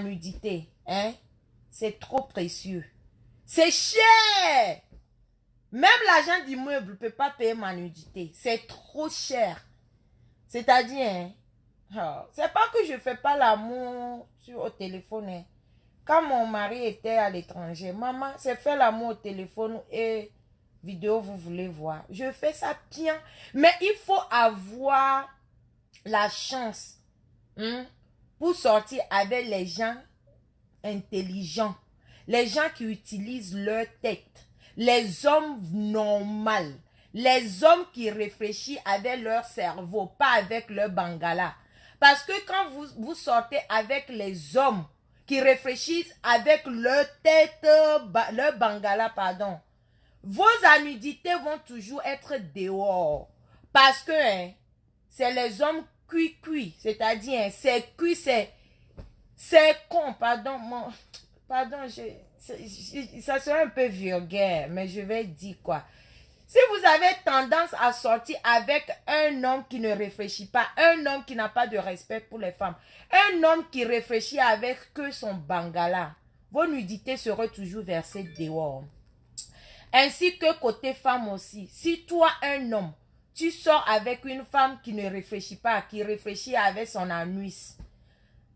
nudité, hein, c'est trop précieux. C'est cher. Même l'agent d'immeuble ne peut pas payer ma nudité. C'est trop cher. C'est-à-dire, hein, c'est pas que je fais pas l'amour au téléphone. Hein. Quand mon mari était à l'étranger, maman, c'est faire l'amour au téléphone et vidéo, vous voulez voir. Je fais ça bien. Mais il faut avoir la chance pour sortir avec les gens intelligents. Les gens qui utilisent leur tête. Les hommes normaux. Les hommes qui réfléchissent avec leur cerveau, pas avec leur bangala. Parce que quand vous sortez avec les hommes qui réfléchissent avec leur tête, leur bangala, pardon, vos anudités vont toujours être dehors. Parce que c'est les hommes cuits, c'est-à-dire c'est cuit, c'est con, pardon, ça serait un peu vulgaire, mais je vais dire quoi. Si vous avez tendance à sortir avec un homme qui ne réfléchit pas, un homme qui n'a pas de respect pour les femmes, un homme qui réfléchit avec que son bangala, vos nudités seront toujours versées dehors. Ainsi que côté femme aussi. Si toi, un homme, tu sors avec une femme qui ne réfléchit pas, qui réfléchit avec son anus,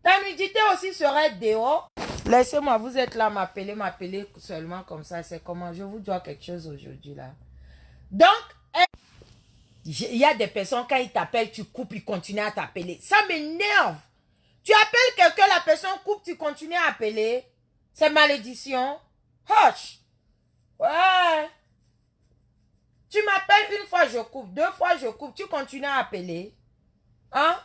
ta nudité aussi serait dehors. Laissez-moi, vous êtes là, m'appeler seulement comme ça. C'est comment? Je vous dois quelque chose aujourd'hui là. Donc, il y a des personnes, quand ils t'appellent, tu coupes, ils continuent à t'appeler. Ça m'énerve. Tu appelles quelqu'un, la personne coupe, tu continues à appeler. C'est malédiction. Hush. Ouais. Tu m'appelles une fois, je coupe. 2 fois, je coupe. Tu continues à appeler. Hein?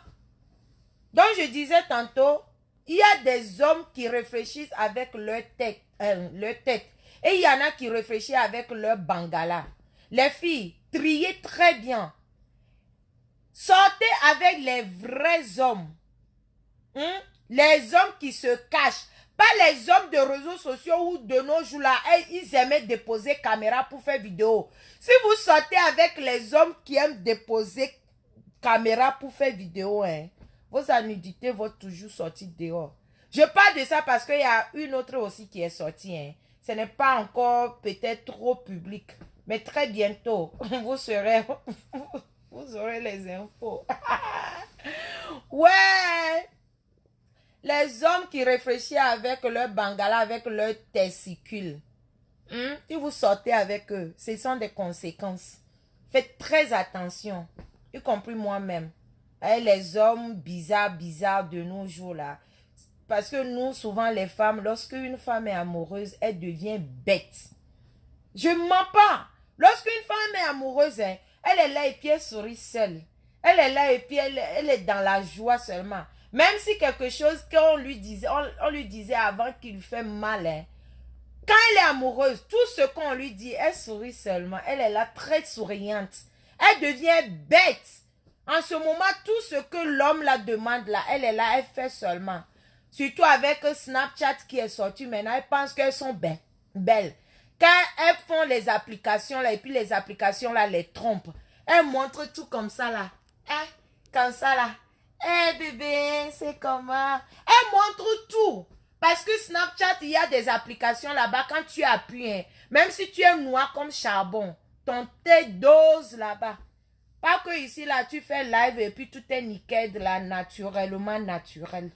Donc, je disais tantôt, il y a des hommes qui réfléchissent avec leur tête. Et il y en a qui réfléchissent avec leur bangala. Les filles, triez très bien. Sortez avec les vrais hommes. Les hommes qui se cachent. Pas les hommes de réseaux sociaux ou de nos jours là, ils aimaient déposer caméra pour faire vidéo. Si vous sortez avec les hommes qui aiment déposer caméra pour faire vidéo, vos anudités vont toujours sortir dehors. Je parle de ça parce qu'il y a une autre aussi qui est sortie. Ce n'est pas encore peut-être trop public. Mais très bientôt, vous aurez les infos. Ouais! Les hommes qui réfléchissent avec leur bangala, avec leur testicule. Si vous sortez avec eux, ce sont des conséquences. Faites très attention. Y compris moi-même. Les hommes bizarres de nos jours là. Parce que nous, souvent les femmes, lorsque une femme est amoureuse, elle devient bête. Je ne mens pas. Lorsqu'une femme est amoureuse, elle est là et puis elle sourit seule. Elle est là et puis elle est dans la joie seulement. Même si quelque chose qu'on lui disait, on lui disait avant qu'il lui fait mal. Quand elle est amoureuse, tout ce qu'on lui dit, elle sourit seulement. Elle est là très souriante. Elle devient bête. En ce moment, tout ce que l'homme la demande là, elle est là, elle fait seulement. Surtout avec Snapchat qui est sorti maintenant, elle pense qu'elles sont belles. Quand elles font les applications là, et puis les applications là les trompent, elles montrent tout comme ça là. Comme ça là. Bébé, c'est comment? Elles montrent tout. Parce que Snapchat, il y a des applications là-bas, quand tu appuies, même si tu es noir comme charbon, ton tête dose là-bas. Pas que ici là, tu fais live et puis tout est nickel là, naturellement naturel.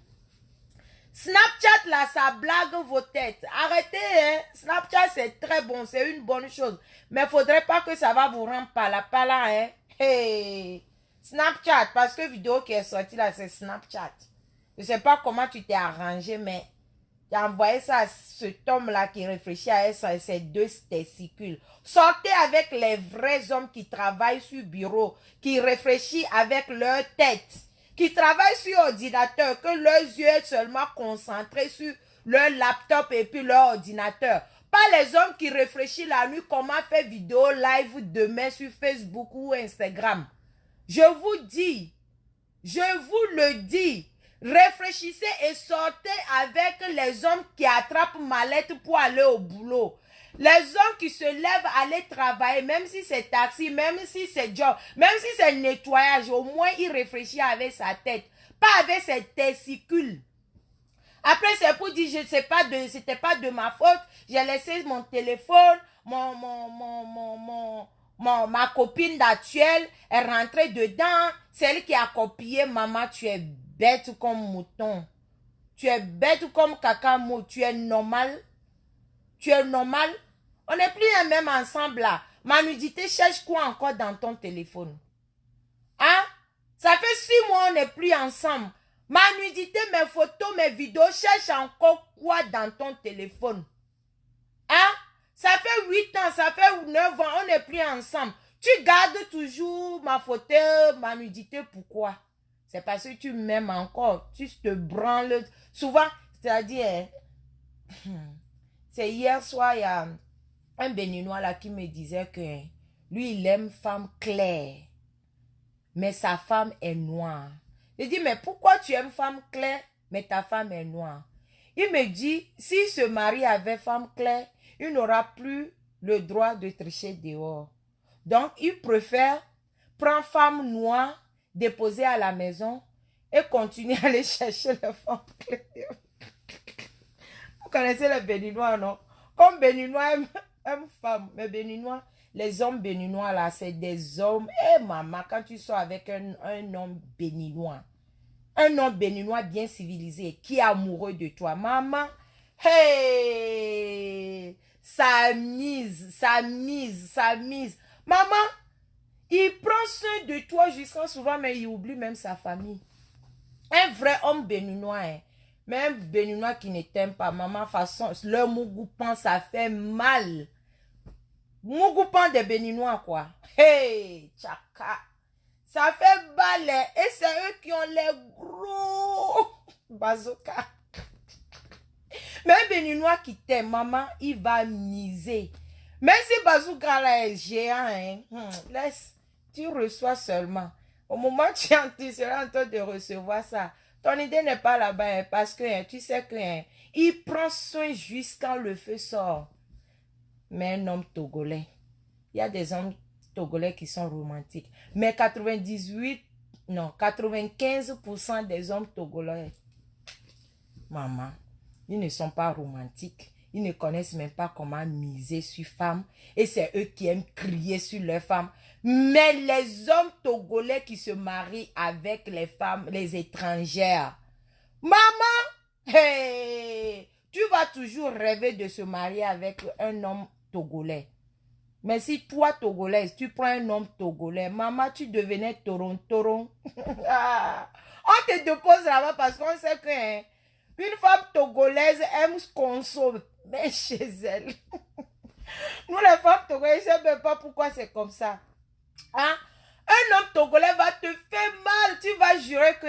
Snapchat là, ça blague vos têtes. Arrêtez, Snapchat c'est très bon, c'est une bonne chose. Mais il ne faudrait pas que ça va vous rendre pala, Hey, Snapchat, parce que vidéo qui est sortie là, c'est Snapchat. Je ne sais pas comment tu t'es arrangé, mais tu as envoyé ça à cet homme-là qui réfléchit à ses 2 testicules. Sortez avec les vrais hommes qui travaillent sur bureau, qui réfléchissent avec leur tête, qui travaillent sur ordinateur, que leurs yeux sont seulement concentrés sur leur laptop et puis leur ordinateur. Pas les hommes qui réfléchissent la nuit comment faire vidéo live demain sur Facebook ou Instagram. Je vous le dis, réfléchissez et sortez avec les hommes qui attrapent mallette pour aller au boulot. Les hommes qui se lèvent aller travailler, même si c'est taxi, même si c'est job, même si c'est nettoyage, au moins il réfléchit avec sa tête, pas avec ses testicules. Après, c'est pour dire, c'était pas de ma faute. J'ai laissé mon téléphone, ma copine d'actuel est rentrée dedans. C'est elle qui a copié. Maman, tu es bête comme mouton. Tu es bête comme cacamou. Tu es normal. Tu es normal. On n'est plus même ensemble là. Ma nudité cherche quoi encore dans ton téléphone? Hein? Ça fait 6 mois on n'est plus ensemble. Ma nudité, mes photos, mes vidéos, cherche encore quoi dans ton téléphone? Hein? Ça fait 8 ans, ça fait 9 ans, on n'est plus ensemble. Tu gardes toujours ma photo, ma nudité, pourquoi? C'est parce que tu m'aimes encore. Tu te branles. Souvent, c'est-à-dire, c'est hier soir, il y a un Béninois là qui me disait que lui, il aime femme claire. Mais sa femme est noire. Je dis, mais pourquoi tu aimes femme claire, mais ta femme est noire? Il me dit, si ce mari avait femme claire, il n'aura plus le droit de tricher dehors. Donc, il préfère prendre femme noire, déposer à la maison et continuer à aller chercher la femme claire. Vous connaissez les Béninois, non? Comme Béninois aiment femme, mais Béninois, les hommes béninois là, c'est des hommes. Eh maman, quand tu sors avec un homme béninois, un homme béninois bien civilisé, qui est amoureux de toi, maman, hey, ça mise. Maman, il prend soin de toi jusqu'à souvent, mais il oublie même sa famille. Un vrai homme béninois, hein. Mais un béninois qui ne t'aime pas, maman, façon, leur mougoupan, ça fait mal. Mougoupan des béninois, quoi. Hey, tchaka. Ça fait balai. Et c'est eux qui ont les gros bazooka. Mais un béninois qui t'aime, maman, il va miser. Même si bazooka là est géant, hein, laisse, tu reçois seulement. Au moment où tu seras en train de recevoir ça, ton idée n'est pas là-bas, hein, parce que tu sais que il prend soin jusqu'à le feu sort. Mais un homme togolais, il y a des hommes togolais qui sont romantiques. Mais 95% des hommes togolais, maman, ils ne sont pas romantiques. Ils ne connaissent même pas comment miser sur femmes. Et c'est eux qui aiment crier sur leurs femmes. Mais les hommes togolais qui se marient avec les femmes, les étrangères. Maman, hey, tu vas toujours rêver de se marier avec un homme togolais. Mais si toi, togolaise, tu prends un homme togolais, maman, tu devenais toron. On te dépose là-bas parce qu'on sait que une femme togolaise aime consommer chez elle. Nous, les femmes togolaises, je ne sais même pas pourquoi c'est comme ça. Hein? Un homme togolais va te faire mal. Tu vas jurer que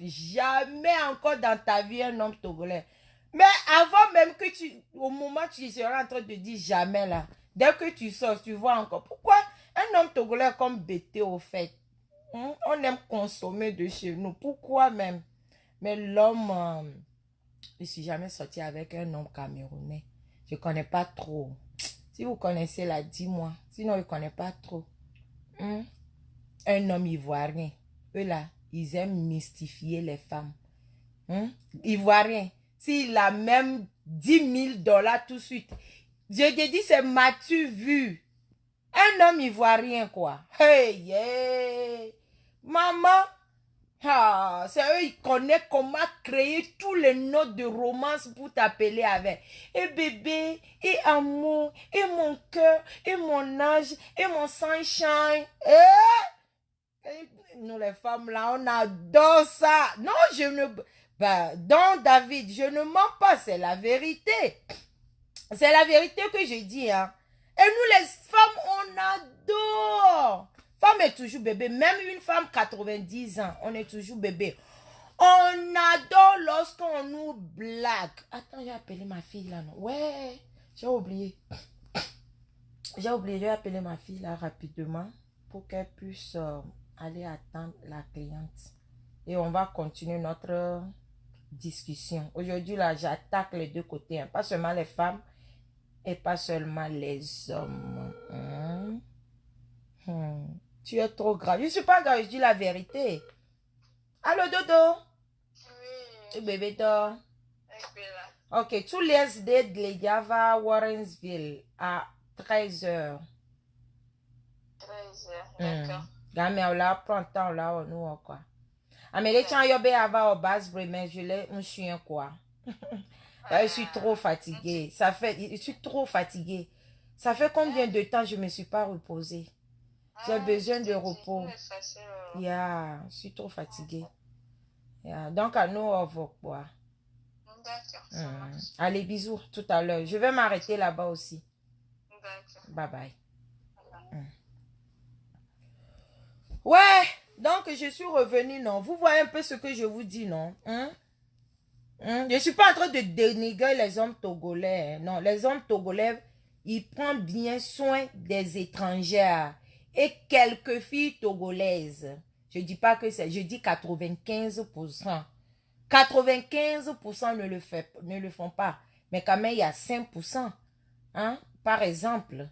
jamais encore dans ta vie un homme togolais. Mais avant même que au moment où tu seras en train de dire jamais là, dès que tu sors, tu vois encore. Pourquoi un homme togolais comme Bété au fait? On aime consommer de chez nous. Pourquoi même? Mais l'homme, je ne suis jamais sortie avec un homme camerounais. Je ne connais pas trop. Si vous connaissez là, dis-moi. Sinon, je ne connais pas trop. Un homme ivoirien. Eux là, ils aiment mystifier les femmes. Ivoirien. S'il a même 10 000 $ tout de suite. Je te dis, c'est m'as-tu vu? Un homme ivoirien, quoi. Hey, yeah. Maman. Ah, c'est eux, ils connaissent comment créer tous les notes de romance pour t'appeler avec. Et bébé, et amour, et mon cœur, et mon âge, et mon sunshine. Nous les femmes là, on adore ça. Non, je ne... donc David, je ne mens pas, c'est la vérité. C'est la vérité que je dis, hein. Et nous les femmes, on adore. Femme est toujours bébé. Même une femme 90 ans, on est toujours bébé. On adore lorsqu'on nous blague. Attends, j'ai appelé ma fille là, non? Ouais, j'ai oublié. J'ai oublié, j'ai appelé ma fille là rapidement pour qu'elle puisse aller attendre la cliente. Et on va continuer notre discussion. Aujourd'hui là, j'attaque les deux côtés, hein. Pas seulement les femmes et pas seulement les hommes. Tu es trop grave. Je ne suis pas grave, je dis la vérité. Allô, Dodo? Oui. Le bébé dort. Ok, tous les SD de l'Egava à Warrensville à 13h. 13h, d'accord. Mais là, prends le temps là, nous, quoi. Ah, mais les gens, ils ont base, mais je l'ai un chien, quoi. Je suis trop fatiguée. Je suis trop fatiguée. Ça fait combien de temps je ne me suis pas reposée? J'ai besoin de repos. Yeah, je suis trop fatiguée. Yeah. Donc, à nous, on va quoi. D'accord. Allez, bisous tout à l'heure. Je vais m'arrêter là-bas aussi. D'accord. Bye bye. Ouais, donc je suis revenue, non? Vous voyez un peu ce que je vous dis, non? Je ne suis pas en train de dénigrer les hommes togolais. Non, les hommes togolais, ils prennent bien soin des étrangères et quelques filles togolaises. Je ne dis pas que c'est, je dis 95%. 95% ne le font pas. Mais quand même, il y a 5%. Hein? Par exemple.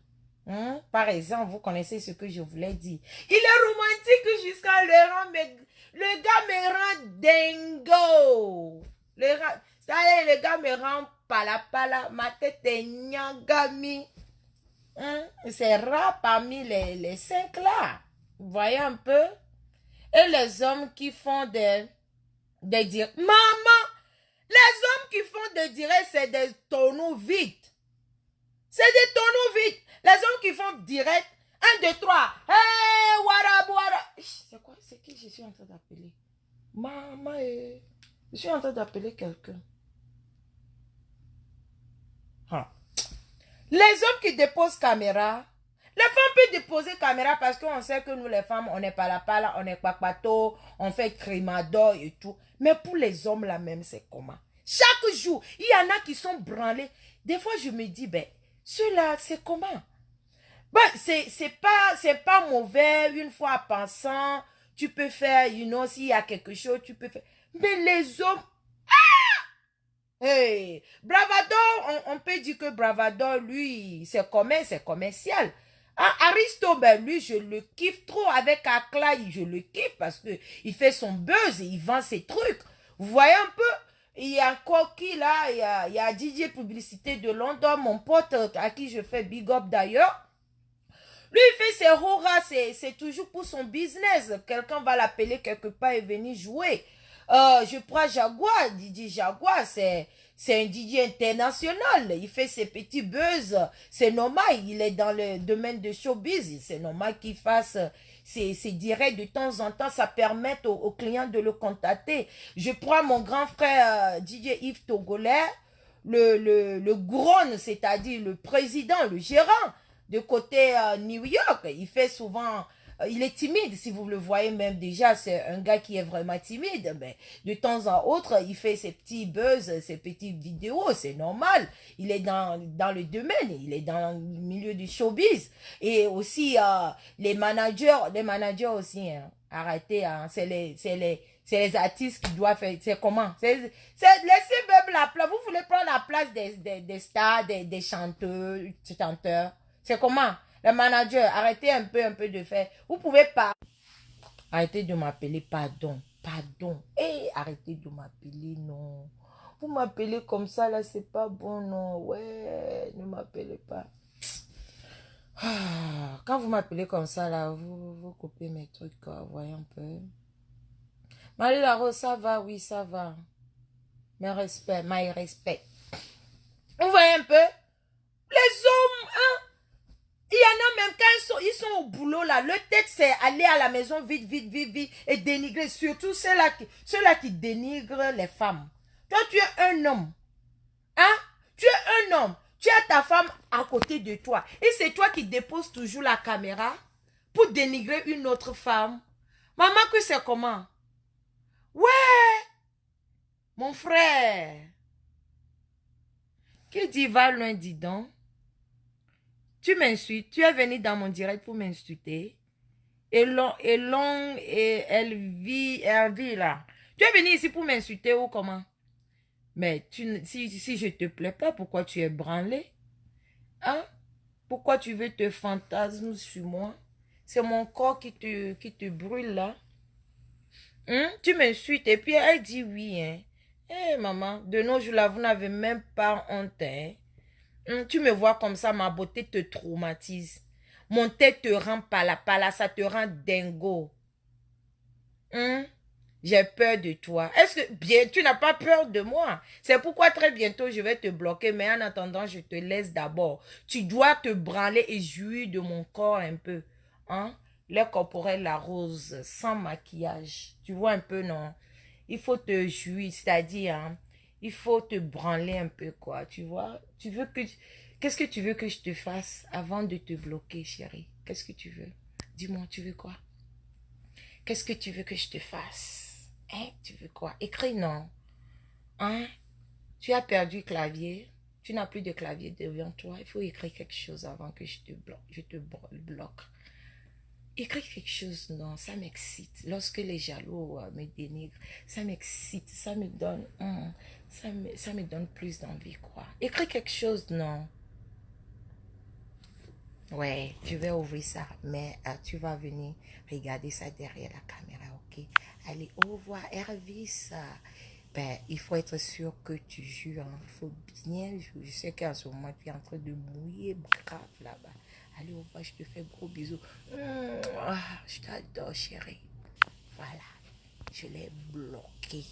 Par exemple, vous connaissez ce que je voulais dire. Il est romantique jusqu'à le gars me rend dingo. Le gars me rend pala. Ma tête est nyangami. C'est rare parmi les 5 là. Vous voyez un peu? Et les hommes qui font des dire maman, les hommes qui font des directs, c'est des tonneaux vides. C'est des tonneaux vides. Les hommes qui font direct, 1, 2, 3. Hey, wara. C'est quoi? C'est qui je suis en train d'appeler? Maman, je suis en train d'appeler quelqu'un. Les hommes qui déposent caméra, les femmes peuvent déposer caméra parce qu'on sait que nous les femmes, on n'est pas là, on est papato, on fait crémador et tout. Mais pour les hommes là même, c'est comment? Chaque jour, il y en a qui sont branlés. Des fois, je me dis, ben, ceux-là, c'est comment? Ben, c'est pas mauvais, une fois en pensant, tu peux faire, s'il y a quelque chose, tu peux faire. Mais les hommes, hey, Bravador, on peut dire que Bravador, lui, c'est commercial. Ah, Aristo, ben lui, je le kiffe trop. Avec Akla, je le kiffe parce que il fait son buzz et il vend ses trucs. Vous voyez un peu? Il y a encore qui là? Il y a DJ Publicité de London, mon pote à qui je fais big up d'ailleurs. Lui, il fait ses horas, c'est toujours pour son business. Quelqu'un va l'appeler quelque part et venir jouer. Je prends Jaguar, DJ Jaguar, c'est un DJ international. Il fait ses petits buzz. C'est normal, il est dans le domaine de showbiz. C'est normal qu'il fasse ses directs de temps en temps. Ça permet aux clients de le contacter. Je prends mon grand frère DJ Yves Togolais, le Gron, c'est-à-dire le président, le gérant de côté New York. Il fait souvent, il est timide, si vous le voyez même déjà, c'est un gars qui est vraiment timide, mais de temps en autre, il fait ses petits buzz, ses petites vidéos, c'est normal. Il est dans le domaine, il est dans le milieu du showbiz. Et aussi, les managers aussi, hein, arrêtez, hein, c'est les artistes qui doivent faire, c'est comment? Laissez même la place, vous voulez prendre la place des stars, des chanteurs. C'est comment? Le manager, arrêtez un peu de faire. Vous pouvez pas. Arrêtez de m'appeler, pardon. Arrêtez de m'appeler, non. Vous m'appelez comme ça, là, c'est pas bon, non. Ouais, ne m'appelez pas. Quand vous m'appelez comme ça, là, vous coupez mes trucs, quoi. Voyez un peu. Marie Larose, ça va, oui, ça va. Mes respects. Vous voyez un peu? Les hommes, hein? Il y en a même quand ils sont au boulot là, le tête c'est aller à la maison vite et dénigrer, surtout ceux-là qui dénigrent les femmes. Toi tu es un homme, hein? Tu es un homme, tu as ta femme à côté de toi et c'est toi qui déposes toujours la caméra pour dénigrer une autre femme. Maman que c'est comment? Ouais, mon frère. Qui dit va loin dis donc? Tu m'insultes, tu es venu dans mon direct pour m'insulter. Et elle vit là. Tu es venu ici pour m'insulter ou comment? Mais si je te plais pas, pourquoi tu es branlé? Hein? Pourquoi tu veux te fantasmer sur moi? C'est mon corps qui te brûle là. Tu m'insultes et puis elle dit oui. Hein? Eh, maman, de nos jours là, vous n'avez même pas honte, hein? Tu me vois comme ça, ma beauté te traumatise. Mon tête te rend pala, ça te rend dingo. J'ai peur de toi. Est-ce que bien, tu n'as pas peur de moi? C'est pourquoi très bientôt je vais te bloquer, mais en attendant, je te laisse d'abord. Tu dois te branler et jouir de mon corps un peu. Hein? Les corporels, la rose, sans maquillage. Tu vois un peu, non? Il faut te jouir, c'est-à-dire, hein, il faut te branler un peu, quoi. Tu vois? Tu veux que... Qu'est-ce que tu veux que je te fasse avant de te bloquer, chérie? Qu'est-ce que tu veux? Dis-moi, tu veux quoi? Qu'est-ce que tu veux que je te fasse? Hein? Tu veux quoi? Écris non. Hein? Tu as perdu le clavier. Tu n'as plus de clavier devant toi. Il faut écrire quelque chose avant que je te bloque. Je te bloque. Écris quelque chose, non, ça m'excite. Lorsque les jaloux me dénigrent, ça m'excite, ça me donne, ça me donne plus d'envie, quoi. Écris quelque chose, non. Ouais, je vais ouvrir ça, mais tu vas venir regarder ça derrière la caméra, ok? Allez, au revoir, Hervis. Ben, il faut être sûr que tu joues, hein. Il faut bien jouer. Je sais qu'en ce moment, tu es en train de mouiller grave là-bas. Allez, au revoir, je te fais gros bisous. Je t'adore, chérie. Voilà, je l'ai bloqué.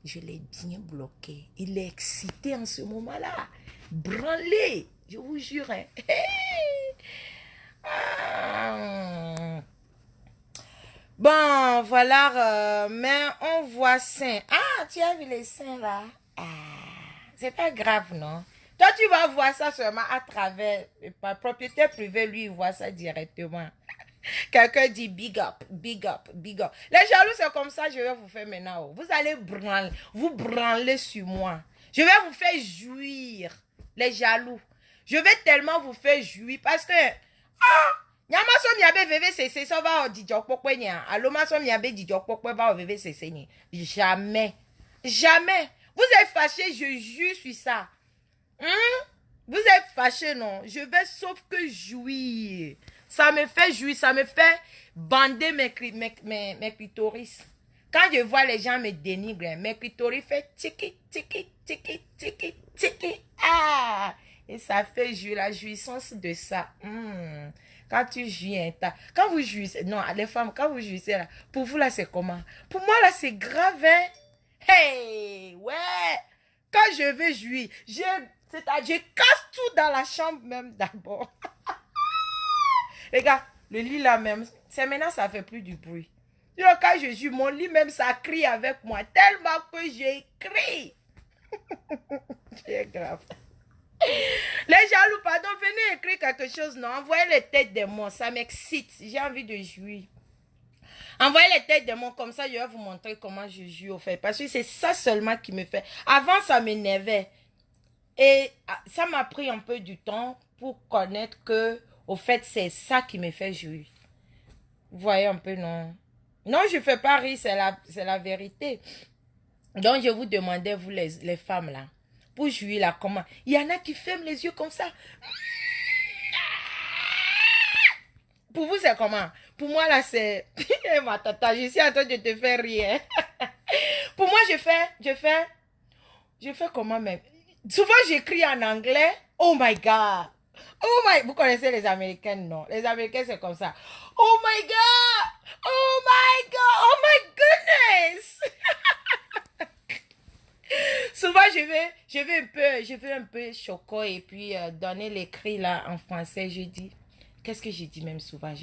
Je l'ai bien bloqué. Il est excité en ce moment-là. Branlé, je vous jure. Hein. Bon, voilà, mais on voit seins. Ah, tu as vu les seins là? Ah, c'est pas grave, non? Toi, tu vas voir ça seulement à travers le propriétaire privé, lui, il voit ça directement. Quelqu'un dit big up, big up, big up. Les jaloux, c'est comme ça, je vais vous faire maintenant. Vous allez vous branler sur moi. Je vais vous faire jouir, les jaloux. Je vais tellement vous faire jouir parce que... Ah! Nyama so miabe veve sese so va o dijok pokwe nya. Aloma so miabe dijok pokwe va o veve sese ni. Jamais. Jamais. Vous êtes fâchés, je jure sur ça. Vous êtes fâchés, non? Je vais sauf que jouir. Ça me fait jouir, ça me fait bander mes clitoris. Quand je vois les gens me dénigrer, mes clitoris fait tiki, tiki, tiki, tiki, tiki. Ah! Et ça fait jouir la jouissance de ça. Quand tu jouis, quand vous jouissez, non, les femmes, quand vous jouissez là, pour vous là, c'est comment? Pour moi là, c'est grave, hein? Hey, ouais! Quand je veux jouir, je casse tout dans la chambre même d'abord. Les gars, le lit là même, c'est maintenant ça fait plus du bruit. Quand je joue, mon lit même, ça crie avec moi, tellement que j'ai crié. C'est grave. Les jaloux, pardon, venez écrire quelque chose, non? Envoyez les têtes des mots, ça m'excite. J'ai envie de jouir. Envoyez les têtes des mots, comme ça, je vais vous montrer comment je joue au fait. Parce que c'est ça seulement qui me fait. Avant, ça m'énervait. Et ça m'a pris un peu du temps pour connaître que, au fait, c'est ça qui me fait jouir. Vous voyez un peu, non? Non, je ne fais pas rire, c'est la vérité. Donc, je vous demandais, vous les femmes, là, pour jouir là, comment? Il y en a qui ferment les yeux comme ça. Pour vous, c'est comment? Pour moi, là, c'est... Ma tata, je suis en train de te faire rire. Pour moi, je fais comment même? Souvent, j'écris en anglais. Oh my God. Oh my... Vous connaissez les Américains, non? Les Américains, c'est comme ça. Oh my God. Oh my God. Oh my goodness. Souvent, je vais un peu choquer et puis donner l'écrit là en français. Je dis, qu'est-ce que j'ai dit même souvent?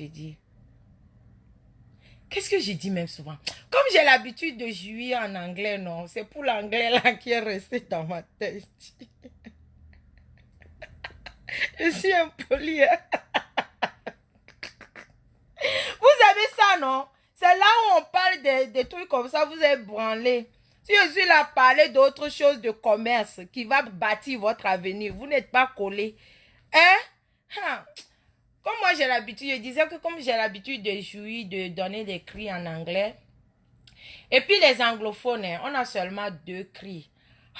Qu'est-ce que j'ai dit même souvent? Comme j'ai l'habitude de jouir en anglais, non? C'est pour l'anglais là qui est resté dans ma tête. Je suis impoli. Hein? Vous avez ça, non? C'est là où on parle des trucs comme ça, vous êtes branlé. Si je suis là à parler d'autre chose de commerce qui va bâtir votre avenir, vous n'êtes pas collé. Hein? Comme moi j'ai l'habitude, je disais que comme j'ai l'habitude de jouir, de donner des cris en anglais. Et puis les anglophones, on a seulement 2 cris.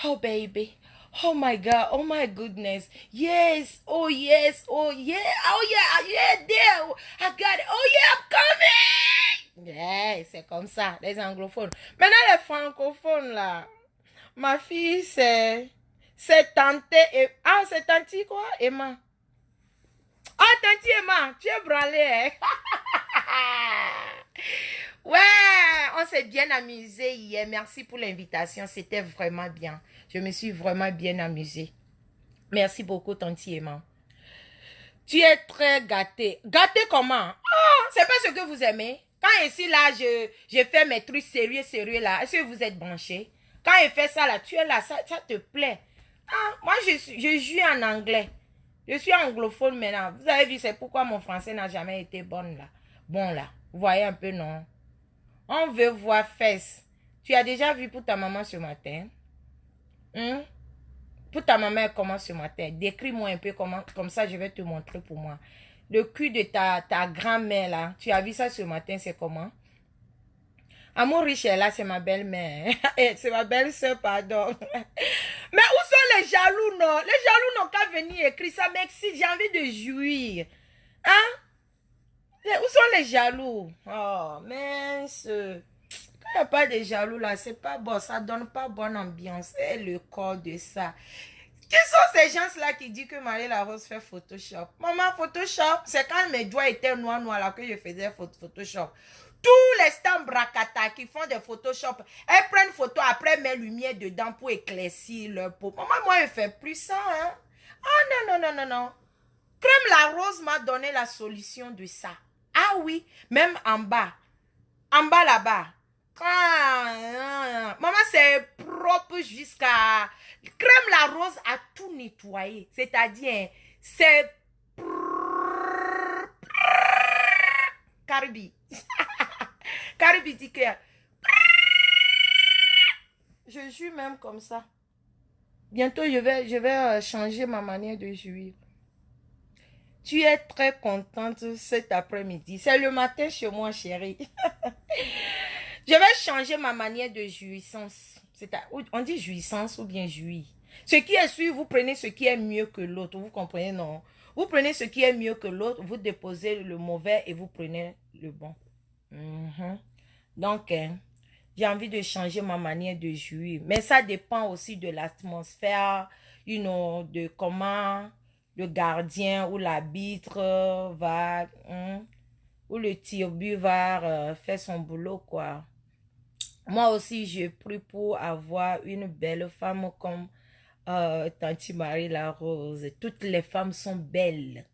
Oh baby. Oh my God. Oh my goodness. Yes. Oh yes. Oh yeah. Oh yeah. Yeah. There. I got it. Oh yeah. I'm coming. Yeah, c'est comme ça, les anglophones. Maintenant les francophones là. Ma fille, c'est tante et... Ah, c'est tante quoi, Emma? Ah, tante Emma, tu es branlée, hein? Ouais, on s'est bien amusé hier. Merci pour l'invitation. C'était vraiment bien. Je me suis vraiment bien amusée. Merci beaucoup, tante Emma. Tu es très gâtée. Gâtée comment? Ah, c'est pas ce que vous aimez. Quand ici, là, je fais mes trucs sérieux, là. Est-ce que vous êtes branchés? Quand il fait ça, là, tu es là, ça te plaît. Ah, moi, je joue en anglais. Je suis anglophone maintenant. Vous avez vu, c'est pourquoi mon français n'a jamais été bon, là. Bon, là. Vous voyez un peu, non? On veut voir fesses. Tu as déjà vu pour ta maman ce matin? Hein? Pour ta maman, comment ce matin? Décris-moi un peu comment, comme ça je vais te montrer pour moi. Le cul de ta grand-mère là, tu as vu ça ce matin, c'est comment? Amour riche est là, c'est ma belle-mère. C'est ma belle-sœur, pardon. Mais où sont les jaloux, non? Les jaloux n'ont qu'à venir écrire ça, mec, si j'ai envie de jouir. Hein? Où sont les jaloux? Oh, mince. Quand il n'y a pas de jaloux là, c'est pas bon, ça donne pas bonne ambiance. Et le corps de ça. Qui sont ces gens-là qui disent que Marie Larose fait Photoshop? Maman, Photoshop, c'est quand mes doigts étaient noirs là que je faisais Photoshop. Tous les stands bracata qui font des Photoshop, elles prennent photo après mes lumières dedans pour éclaircir leur peau. Maman, moi, je ne fais plus ça, hein? Ah non, non, non, non, non. Crème la rose m'a donné la solution de ça. Ah oui, même en bas là-bas. Ah, maman, c'est propre jusqu'à... Crème la rose a tout nettoyé. C'est-à-dire, c'est... Caribi. Caribi dit que... Je joue même comme ça. Bientôt, je vais changer ma manière de jouir. Tu es très contente cet après-midi. C'est le matin chez moi, chérie. Je vais changer ma manière de jouissance. On dit jouissance ou bien jouir. Ce qui est sûr, vous prenez ce qui est mieux que l'autre. Vous comprenez, non? Vous prenez ce qui est mieux que l'autre, vous déposez le mauvais et vous prenez le bon. Donc, j'ai envie de changer ma manière de jouir. Mais ça dépend aussi de l'atmosphère, de comment le gardien ou l'arbitre va, ou le tire-but va faire son boulot, quoi. Moi aussi, j'ai pris pour avoir une belle femme comme Tante Marie Larose. Toutes les femmes sont belles.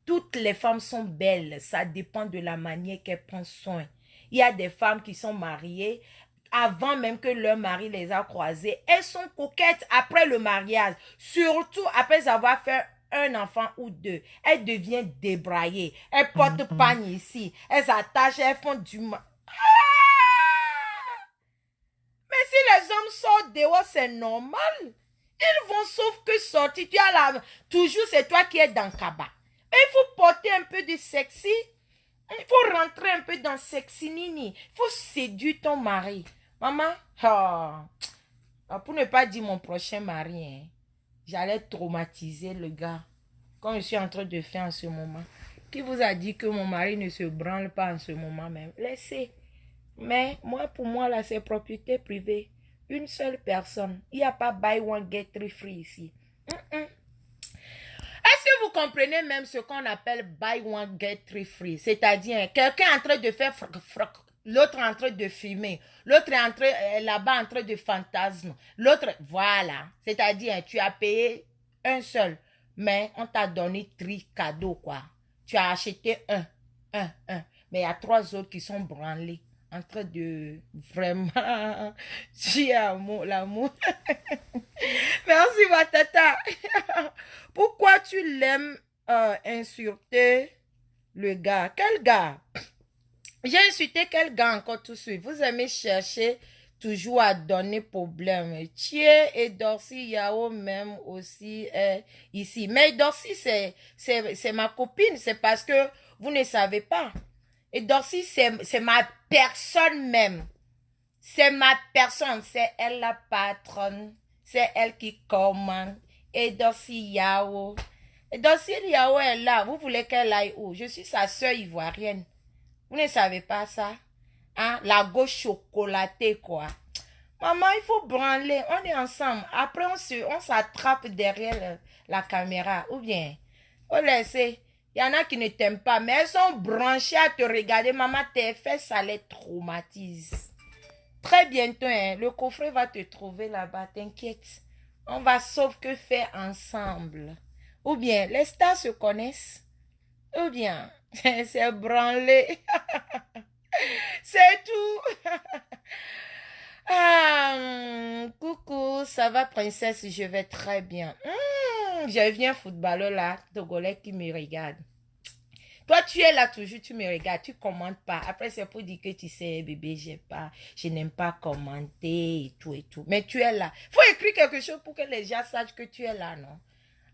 Toutes les femmes sont belles. Ça dépend de la manière qu'elles prennent soin. Il y a des femmes qui sont mariées avant même que leur mari les a croisées. Elles sont coquettes après le mariage. Surtout après avoir fait un enfant ou deux. Elles deviennent débraillées. Elles portent pagne ici. Elles s'attachent, elles font du mal. Mais si les hommes sortent dehors, c'est normal. Ils vont sauf que sortir. Tu as toujours c'est toi qui es dans le cabas. Mais il faut porter un peu de sexy. Il faut rentrer un peu dans sexy nini. Il faut séduire ton mari. Maman, pour ne pas dire mon prochain mari, hein, j'allais traumatiser le gars. Comme je suis en train de faire en ce moment. Qui vous a dit que mon mari ne se branle pas en ce moment même? Laissez. Mais moi, pour moi, là, c'est propriété privée. Une seule personne. Il n'y a pas buy one, get three free ici. Est-ce que vous comprenez même ce qu'on appelle buy one, get three free? C'est-à-dire, quelqu'un est en train de faire froc, l'autre est en train de fumer, l'autre est là-bas en train de fantasme, l'autre, voilà. C'est-à-dire, tu as payé un seul, mais on t'a donné tri cadeau, quoi. Tu as acheté un. Mais il y a 3 autres qui sont branlés. En train de vraiment chier l'amour. Merci, ma tata. Pourquoi tu l'aimes insulter le gars? Quel gars? J'ai insulté quel gars encore tout de suite? Vous aimez chercher toujours à donner problème. Thier et Dorcy Yao même aussi ici. Mais Dorcy, c'est ma copine. C'est parce que vous ne savez pas. Et Dorcy, c'est ma personne même. C'est ma personne. C'est elle la patronne. C'est elle qui commande. Et Dorcy Yao. Et Dorcy Yao est là. Vous voulez qu'elle aille où? Je suis sa soeur ivoirienne. Vous ne savez pas ça? Hein? La gauche chocolatée, quoi. Maman, il faut branler. On est ensemble. Après, on s'attrape derrière la caméra. Ou bien, faut laisser. Il y en a qui ne t'aiment pas, mais elles sont branchées à te regarder. Maman, tes fesses, ça les traumatise. Très bientôt, hein, le coffret va te trouver là-bas. T'inquiète. On va sauf que faire ensemble. Ou bien, les stars se connaissent. Ou bien, c'est branlé. C'est tout. Coucou, ça va princesse, je vais très bien. Je viens footballeur là, Togolais qui me regarde. Toi, tu es là toujours, tu me regardes, tu commentes pas. Après, c'est pour dire que tu sais, bébé, je n'aime pas commenter et tout et tout. Mais tu es là. Faut écrire quelque chose pour que les gens sachent que tu es là, non?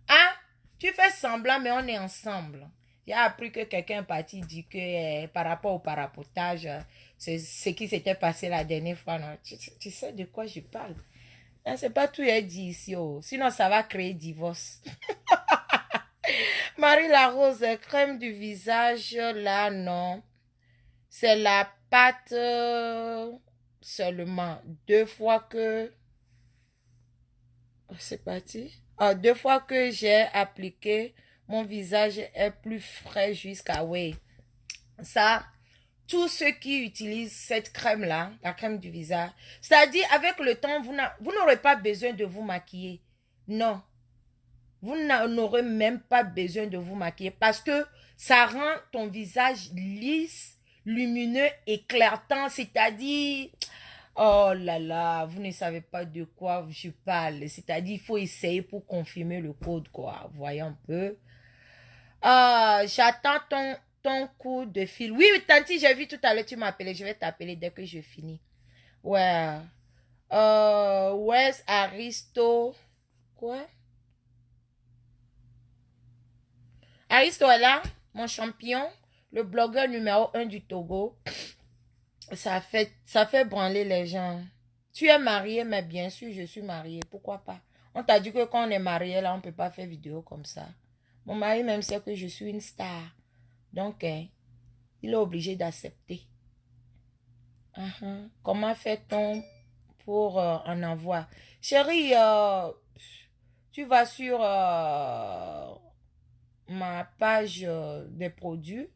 Ah, tu fais semblant, mais on est ensemble. J'ai appris que quelqu'un est parti dire que par rapport au parapotage, c'est ce qui s'était passé la dernière fois. Non? Tu sais de quoi je parle? Hein, c'est pas tout est dit ici. Oh. Sinon, ça va créer divorce. Marie la Rose, crème du visage, là, non. C'est la pâte seulement. 2 fois que... C'est parti. Ah, 2 fois que j'ai appliqué, mon visage est plus frais jusqu'à... Oui. Ça, tous ceux qui utilisent cette crème-là, la crème du visage, c'est-à-dire avec le temps, vous n'aurez pas besoin de vous maquiller. Non. Vous n'aurez même pas besoin de vous maquiller parce que ça rend ton visage lisse, lumineux, éclatant, c'est-à-dire... Oh là là, vous ne savez pas de quoi je parle. C'est-à-dire, il faut essayer pour confirmer le code, quoi. Voyons un peu. J'attends ton coup de fil. Oui, Tanti, j'ai vu tout à l'heure, tu m'as appelé. Je vais t'appeler dès que je finis. Ouais. West Aristo. Quoi? Aristo est là, mon champion, le blogueur numéro 1 du Togo. Ça fait branler les gens. Tu es marié, mais bien sûr, je suis mariée. Pourquoi pas? On t'a dit que quand on est marié, là, on ne peut pas faire vidéo comme ça. Mon mari même sait que je suis une star. Donc, il est obligé d'accepter. Comment fait-on pour en envoi? Chérie, tu vas sur ma page des produits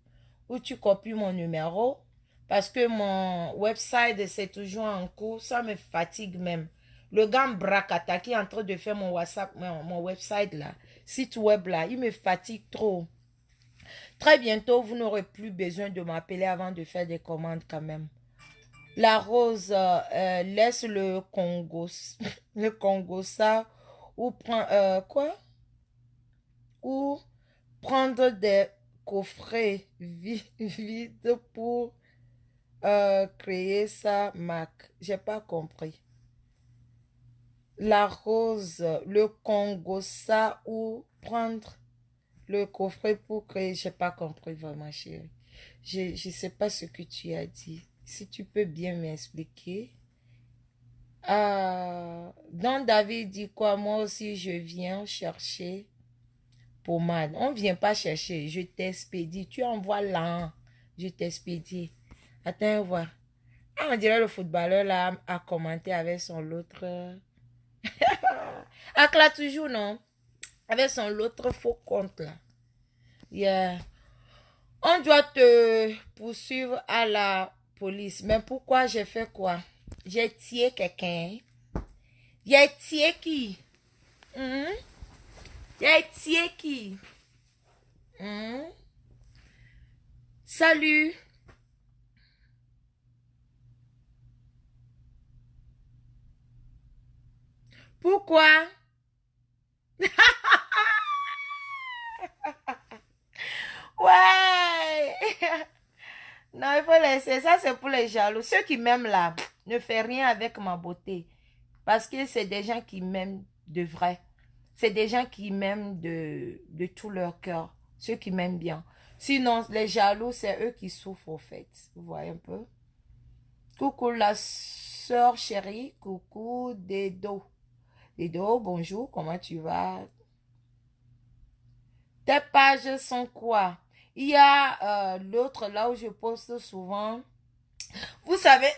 où tu copies mon numéro. Parce que mon website, c'est toujours en cours. Ça me fatigue même. Le gars Brakata qui est en train de faire mon WhatsApp, mon website là, site web là, il me fatigue trop. Très bientôt, vous n'aurez plus besoin de m'appeler avant de faire des commandes quand même. La Rose, laisse le Congo, le Congo ça, ou prend, quoi? Ou prendre des coffrets vides pour créer sa marque. J'ai pas compris. La Rose, le Congo ça, ou prendre le coffret pour créer. J'ai pas compris vraiment, chérie. Je sais pas ce que tu as dit. Si tu peux bien m'expliquer. Donc David dit quoi? Moi aussi je viens chercher pommade. On vient pas chercher. Je t'expédie. Tu envoies là. Je t'expédie. Attends, voir. Ah, on dirait le footballeur là a commenté avec son l'autre. Là toujours, non? Avec son l'autre faux compte là. Yeah. On doit te poursuivre à la police. Mais pourquoi j'ai fait quoi? J'ai tué quelqu'un. J'ai tué qui? J'ai tué qui? Salut. Pourquoi? Ouais. Non, il faut laisser. Ça, c'est pour les jaloux. Ceux qui m'aiment là, ne font rien avec ma beauté. Parce que c'est des gens qui m'aiment de vrai. C'est des gens qui m'aiment de tout leur cœur. Ceux qui m'aiment bien. Sinon, les jaloux, c'est eux qui souffrent au fait. Vous voyez un peu? Coucou la soeur chérie. Coucou Dedo. Dedo, bonjour. Comment tu vas? Tes pages sont quoi? Il y a l'autre là où je poste souvent. Vous savez,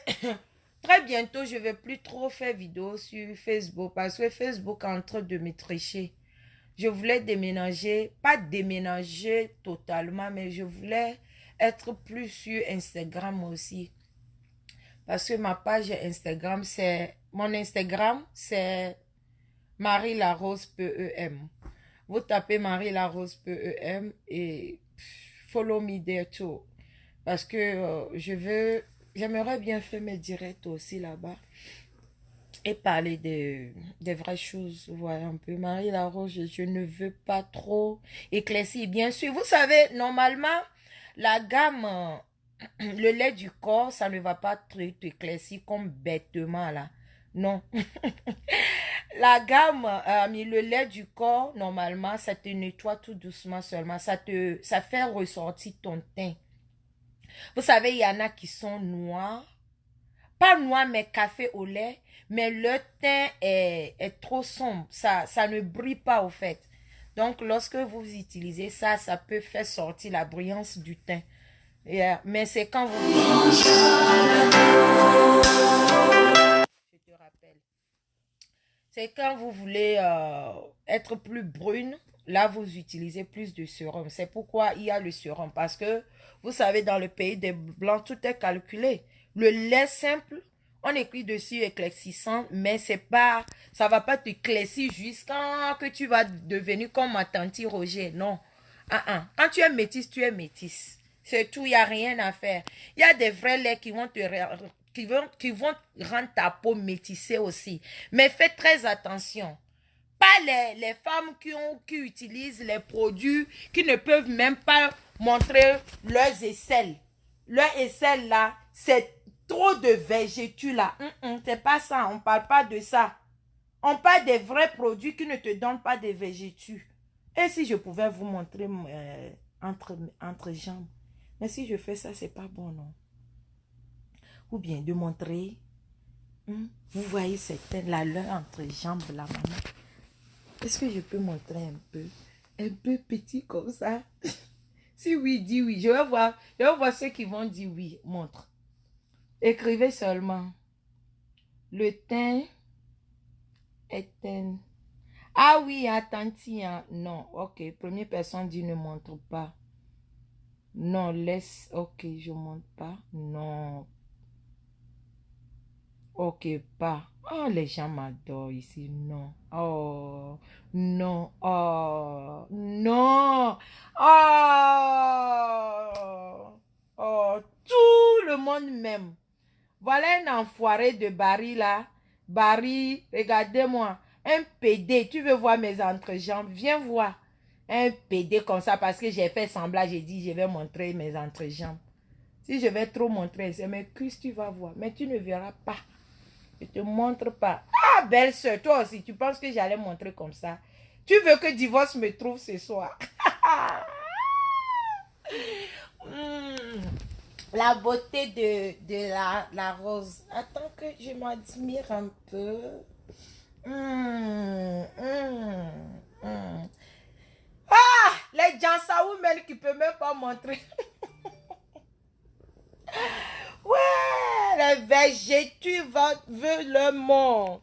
Très bientôt, je vais plus trop faire vidéo sur Facebook parce que Facebook est en train de me tricher. Je voulais déménager, pas déménager totalement, mais je voulais être plus sur Instagram aussi. Parce que ma page Instagram, mon Instagram, c'est Marie Larose PEM. Vous tapez Marie Larose PEM et follow me there too. Parce que j'aimerais bien faire mes directs aussi là-bas. Et parler des vraies choses. Vous voyez un peu. Marie Larose, je ne veux pas trop éclaircir. Bien sûr, vous savez, normalement, la gamme, le lait du corps, ça ne va pas t'éclaircir comme bêtement là. Non. La gamme, le lait du corps, normalement, ça te nettoie tout doucement seulement. Ça fait ressortir ton teint. Vous savez, il y en a qui sont noirs. Pas noir, mais café au lait. Mais le teint est trop sombre. Ça ne brille pas au fait. Donc, lorsque vous utilisez ça, ça peut faire sortir la brillance du teint. Yeah. Mais c'est quand vous... Je te rappelle. C'est quand vous voulez être plus brune. Là, vous utilisez plus de sérum. C'est pourquoi il y a le sérum. Parce que, vous savez, dans le pays des Blancs, tout est calculé. Le lait simple, on écrit dessus éclaircissant, mais c'est pas, ça va pas t'éclaircir jusqu'à que tu vas devenir comme ma tante Roger. Non. Quand tu es métisse, tu es métisse. C'est tout, il n'y a rien à faire. Il y a des vrais laits qui vont qui vont rendre ta peau métissée aussi. Mais faites très attention. Pas les femmes qui utilisent les produits qui ne peuvent même pas montrer leurs aisselles. Leurs aisselles là, c'est trop de végétus là. C'est pas ça, on parle pas de ça. On parle des vrais produits qui ne te donnent pas des végétus. Et si je pouvais vous montrer entre jambes. Mais si je fais ça, c'est pas bon, non. Ou bien de montrer. Vous voyez certaines la leur entre jambes là, maman. Est-ce que je peux montrer un peu? Un peu petit comme ça? Si oui, dis oui. Je vais voir ceux qui vont dire oui. Montre. Écrivez seulement. Le teint est un... Ah oui, attention. Hein. Non, ok. Première personne dit ne montre pas. Non, laisse. Ok, je montre pas. Non. Ok, pas. Oh, les gens m'adorent ici. Non. Oh, non. Oh, non. Oh, oh, tout le monde m'aime. Voilà un enfoiré de Barry là. Barry, regardez-moi. Un PD. Tu veux voir mes entrejambes? Viens voir. Un PD comme ça parce que j'ai fait semblant. J'ai dit, je vais montrer mes entrejambes. Si je vais trop montrer, c'est mes cuisses, tu vas voir. Mais tu ne verras pas. Je te montre pas. Ah, belle soeur, toi aussi, tu penses que j'allais montrer comme ça? Tu veux que divorce me trouve ce soir? La beauté de la rose. Attends que je m'admire un peu. Ah, les Jansaou même qui ne peuvent même pas montrer. Ouais, les végétus veulent le monde.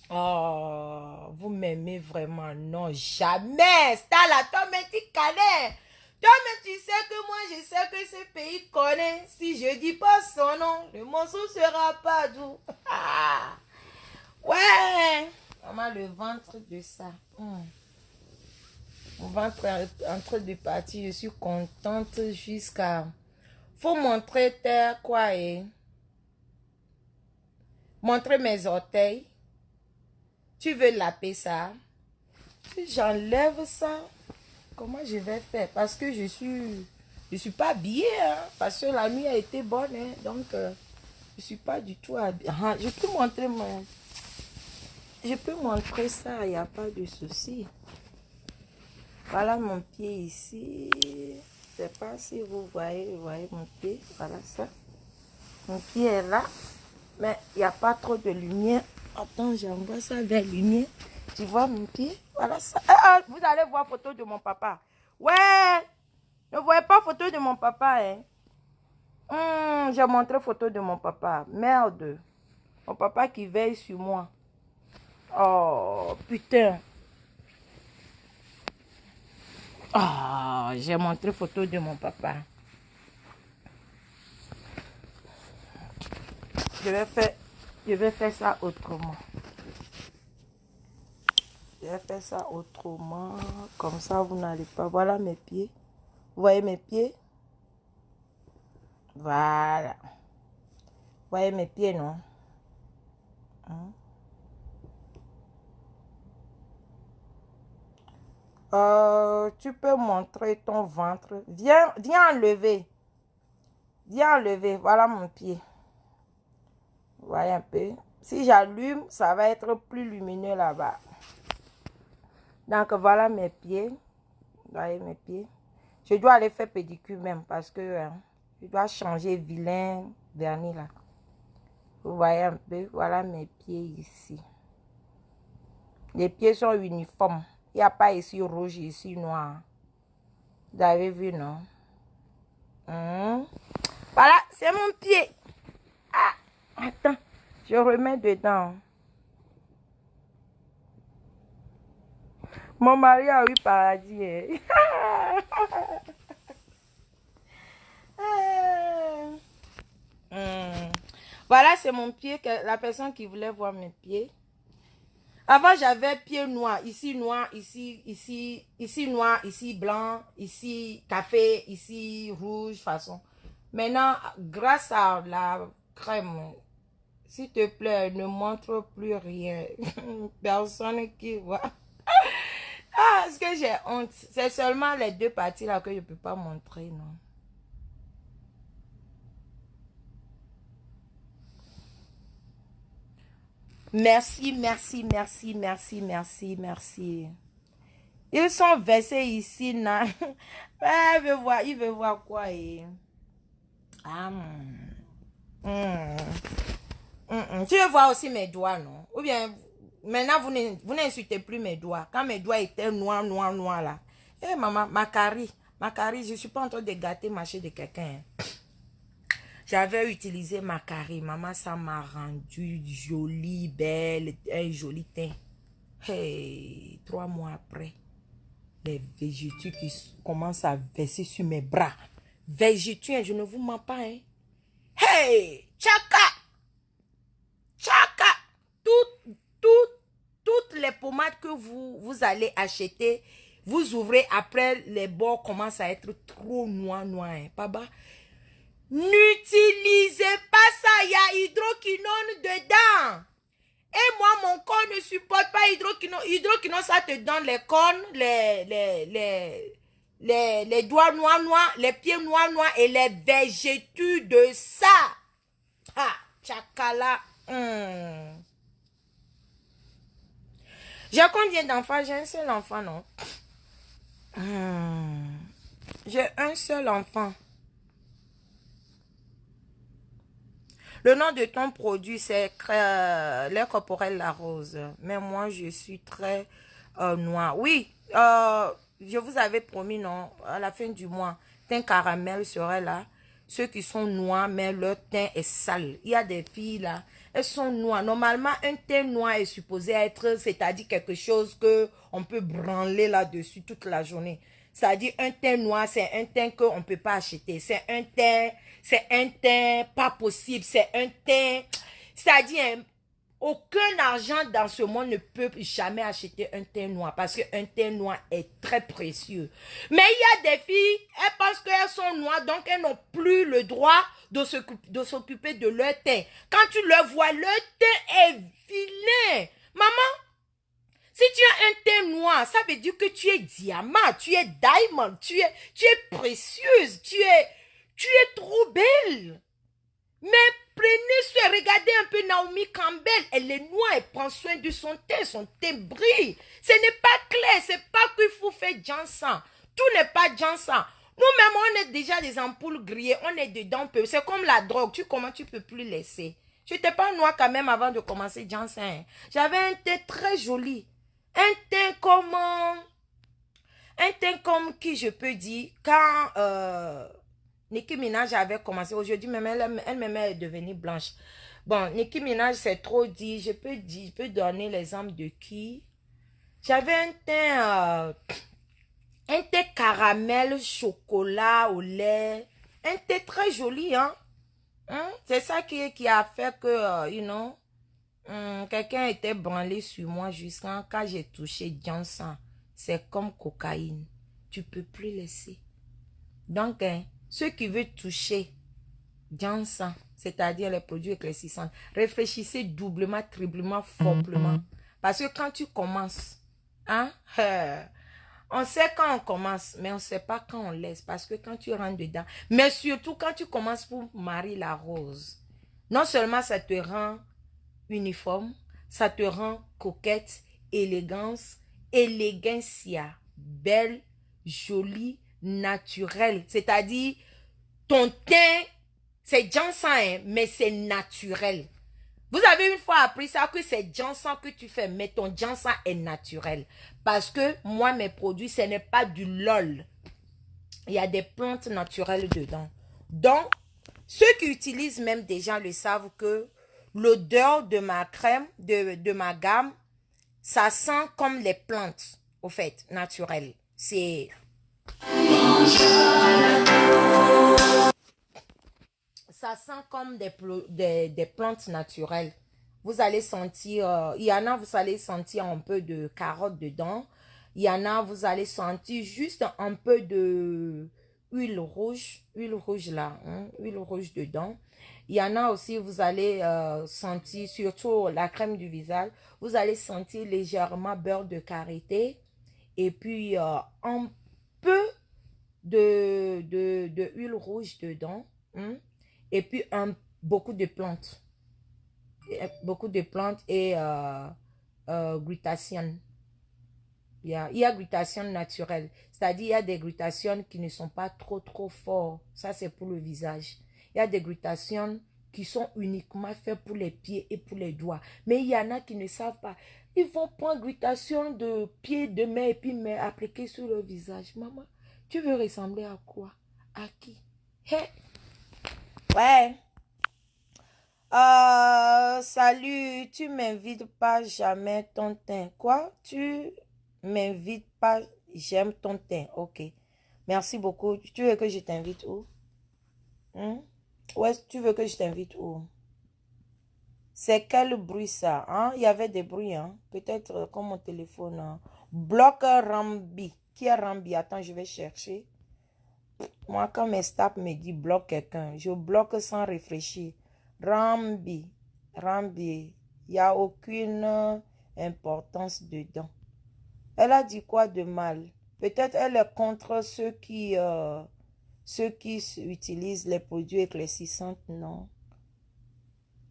Oh, vous m'aimez vraiment? Non, jamais. C'est là, toi, mais tu connais. Toi, mais tu sais que moi, je sais que ce pays connaît. Si je dis pas son nom, le morceau sera pas doux. Ouais. Maman, le ventre de ça. Mon ventre est en train de partir. Je suis contente jusqu'à... Faut montrer terre quoi montrer mes orteils. Tu veux laper ça? Si j'enlève ça, comment je vais faire? Parce que je suis pas habillée, hein? Parce que la nuit a été bonne, hein? Donc je suis pas du tout habillée. Je peux montrer ça, il n'y a pas de souci. Voilà mon pied ici. Je ne sais pas si vous voyez mon pied. Voilà ça. Mon pied est là. Mais il n'y a pas trop de lumière. Attends, j'envoie ça vers la lumière. Tu vois mon pied? Voilà ça. Vous allez voir photo de mon papa. Ouais. Ne voyez pas photo de mon papa, hein. J'ai montré photo de mon papa. Merde. Mon papa qui veille sur moi. Oh, putain. Oh, j'ai montré photo de mon papa. Je vais faire ça autrement. Je vais faire ça autrement. Comme ça, vous n'allez pas. Voilà mes pieds. Vous voyez mes pieds? Voilà. Vous voyez mes pieds, non? Tu peux montrer ton ventre. Viens enlever. Viens enlever. Voilà mon pied. Vous voyez un peu. Si j'allume, ça va être plus lumineux là-bas. Donc voilà mes pieds. Vous voyez mes pieds. Je dois aller faire pédicure même parce que je dois changer vilain vernis là. Vous voyez un peu. Voilà mes pieds ici. Les pieds sont uniformes. Il n'y a pas ici rouge, ici noir. Vous avez vu, non? Voilà, c'est mon pied. Ah, attends, je remets dedans. Mon mari a eu paradis. Voilà, c'est mon pied. La personne qui voulait voir mes pieds. Avant, j'avais pieds noirs. Ici, noir. Ici, noir. Ici, blanc. Ici, café. Ici, rouge, façon. Maintenant, grâce à la crème, s'il te plaît, ne montre plus rien. Personne qui voit. Ah, est-ce que j'ai honte? C'est seulement les deux parties là que je ne peux pas montrer, non? Merci, merci, merci, merci, merci, merci. Ils sont versés ici, non? Il veut voir quoi? Tu veux voir aussi mes doigts, non? Ou bien, maintenant, vous n'insultez plus mes doigts. Quand mes doigts étaient noirs, là. Maman, Macari, je ne suis pas en train de gâter marché de quelqu'un. J'avais utilisé Macari. Maman, ça m'a rendu jolie, belle, un joli teint. Hey, 3 mois après, les végétaux qui commencent à verser sur mes bras. Végétaux, je ne vous mens pas, hein. Hey, tchaka! Tchaka! Toutes les pommades que vous allez acheter, vous ouvrez après, les bords commencent à être trop noirs, hein. Papa, n'utilisez pas ça, il y a hydroquinone dedans. Et moi, mon corps ne supporte pas hydroquinone. Hydroquinone, ça te donne les cornes, les doigts noirs, les pieds noirs et les végétaux de ça. Ah, tchakala. J'ai combien d'enfants? J'ai un seul enfant, non? J'ai un seul enfant. Le nom de ton produit, c'est lait corporel la rose. Mais moi, je suis très noire. Oui, je vous avais promis, non, à la fin du mois, teint caramel serait là. Ceux qui sont noirs, mais leur teint est sale. Il y a des filles là, elles sont noires. Normalement, un teint noir est supposé être, c'est-à-dire quelque chose que on peut branler là-dessus toute la journée. C'est-à-dire un teint noir, c'est un teint qu'on ne peut pas acheter. C'est un teint pas possible. C'est un teint, c'est-à-dire aucun argent dans ce monde ne peut jamais acheter un teint noir parce qu'un teint noir est très précieux. Mais il y a des filles, elles pensent qu'elles sont noires, donc elles n'ont plus le droit de s'occuper de leur teint. Quand tu le vois, leur teint est vilain. Maman, si tu as un teint noir, ça veut dire que tu es diamant, tu es diamond, tu es précieuse, tu es trop belle. Mais prenez soin, regardez un peu Naomi Campbell, elle est noire, elle prend soin de son teint brille. Ce n'est pas clair, c'est pas qu'il faut faire Jansan. Tout n'est pas Jansan. Nous-mêmes, on est déjà des ampoules grillées, on est dedans peu. C'est comme la drogue, comment tu peux plus laisser. Je n'étais pas noire quand même avant de commencer Jansan. J'avais un teint très joli. Un teint comme qui je peux dire, quand Nicki Minaj avait commencé. Aujourd'hui, même elle-même est devenue blanche. Bon, Nicki Minaj, c'est trop dit. Je peux donner l'exemple de qui? J'avais un thé caramel, chocolat au lait. Un thé très joli, hein? C'est ça qui a fait que, quelqu'un était branlé sur moi jusqu'à quand j'ai touché Johnson. C'est comme cocaïne. Tu peux plus laisser. Donc, ceux qui veulent toucher Johnson, c'est-à-dire les produits éclaircissants, réfléchissez doublement, triplement, faiblement. Parce que quand tu commences, hein, on sait quand on commence, mais on ne sait pas quand on laisse. Parce que quand tu rentres dedans, mais surtout quand tu commences pour Marie la Rose, non seulement ça te rend uniforme, ça te rend coquette, élégancia, belle, jolie, naturelle. C'est-à-dire, ton teint, c'est Johnson, hein, mais c'est naturel. Vous avez une fois appris ça, que c'est Johnson que tu fais, mais ton Johnson est naturel. Parce que moi, mes produits, ce n'est pas du LOL. Il y a des plantes naturelles dedans. Donc, ceux qui utilisent même déjà le savent que l'odeur de ma crème, de ma gamme, ça sent comme les plantes, au fait, naturelles. C'est... Ça sent comme des plantes naturelles. Vous allez sentir, il y en a, vous allez sentir un peu de carotte dedans. Il y en a, vous allez sentir juste un peu de huile rouge là, hein, huile rouge dedans. Il y en a aussi, vous allez sentir, surtout la crème du visage, vous allez sentir légèrement beurre de karité et puis un peu de huile rouge dedans, hein, et puis beaucoup de plantes. Beaucoup de plantes et glutathione. Il y a glutathione naturelle. C'est-à-dire, il y a des glutathiones qui ne sont pas trop forts. Ça, c'est pour le visage. Il y a des glutathiones qui sont uniquement faits pour les pieds et pour les doigts. Mais il y en a qui ne savent pas. Ils vont prendre glutathione de pied, de main et puis appliquer sur le visage. Maman, tu veux ressembler à quoi? À qui? Hey. Ouais. Salut, tu m'invites pas jamais ton teint. Quoi? Tu m'invites pas, j'aime ton teint. Ok. Merci beaucoup. Tu veux que je t'invite où? Ouais, tu veux que je t'invite où? C'est quel bruit ça? Hein? Il y avait des bruits, hein? Peut-être comme mon téléphone. Hein? Bloque Rambi. Qui est Rambi? Attends, je vais chercher. Moi, quand mes staff me dit bloque quelqu'un, je bloque sans réfléchir. Rambi, il n'y a aucune importance dedans. Elle a dit quoi de mal? Peut-être elle est contre ceux qui utilisent les produits éclaircissants, non?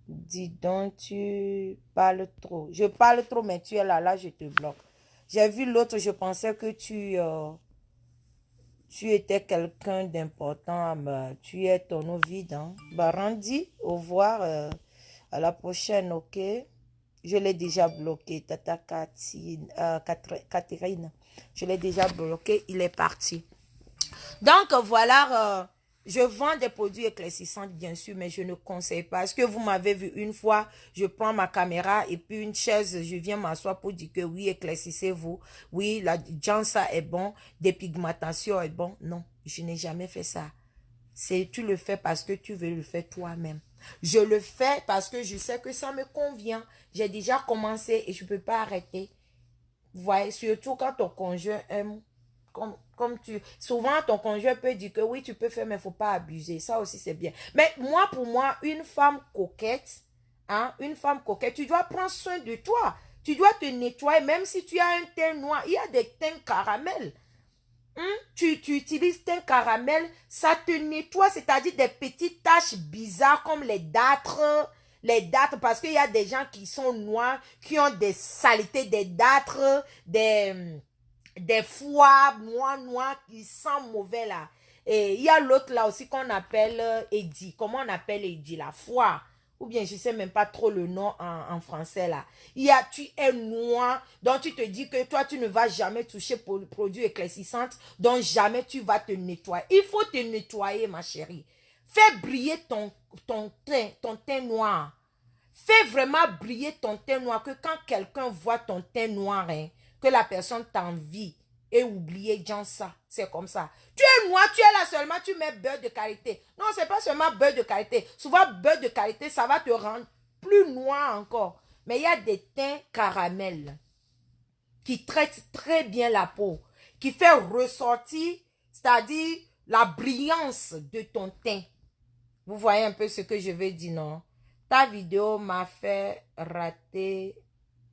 Dis donc, tu parles trop. Je parle trop, mais tu es là, je te bloque. J'ai vu l'autre, je pensais que tu étais quelqu'un d'important, tu es ton eau vide. Hein? Randy, au revoir. À la prochaine, ok? Je l'ai déjà bloqué. Tata Catherine. Je l'ai déjà bloqué. Il est parti. Donc, voilà. Je vends des produits éclaircissants, bien sûr, mais je ne conseille pas. Est-ce que vous m'avez vu une fois, je prends ma caméra et puis une chaise, je viens m'asseoir pour dire que oui, éclaircissez-vous. Oui, la Jansa est bon, dépigmentation est bon. Non, je n'ai jamais fait ça. Tu le fais parce que tu veux le faire toi-même. Je le fais parce que je sais que ça me convient. J'ai déjà commencé et je ne peux pas arrêter. Vous voyez, surtout quand ton conjoint aime. Souvent, ton conjoint peut dire que oui, tu peux faire, mais il ne faut pas abuser. Ça aussi, c'est bien. Mais moi, pour moi, une femme coquette, tu dois prendre soin de toi. Tu dois te nettoyer, même si tu as un teint noir. Il y a des teints caramel. Tu utilises teint caramel, ça te nettoie, c'est-à-dire des petites taches bizarres comme les dartres, parce qu'il y a des gens qui sont noirs, qui ont des saletés, des dartres, des foies noirs qui sentent mauvais là. Et il y a l'autre là aussi qu'on appelle Eddie. Comment on appelle Eddie? La foie. ou bien je sais même pas trop le nom en français là. Tu es noir, donc tu te dis que toi tu ne vas jamais toucher pour le produit éclaircissant, donc jamais tu vas te nettoyer. Il faut te nettoyer ma chérie. Fais briller ton teint noir. Fais vraiment briller ton teint noir, que quand quelqu'un voit ton teint noir, hein, que la personne t'envie. Et oublier genre ça, c'est comme ça. Tu es noir, tu es là seulement, tu mets beurre de qualité. Non, c'est pas seulement beurre de qualité. Souvent, beurre de qualité, ça va te rendre plus noir encore. Mais il y a des teints caramel qui traitent très bien la peau, qui fait ressortir, c'est-à-dire la brillance de ton teint. Vous voyez un peu ce que je veux dire, non? Ta vidéo m'a fait rater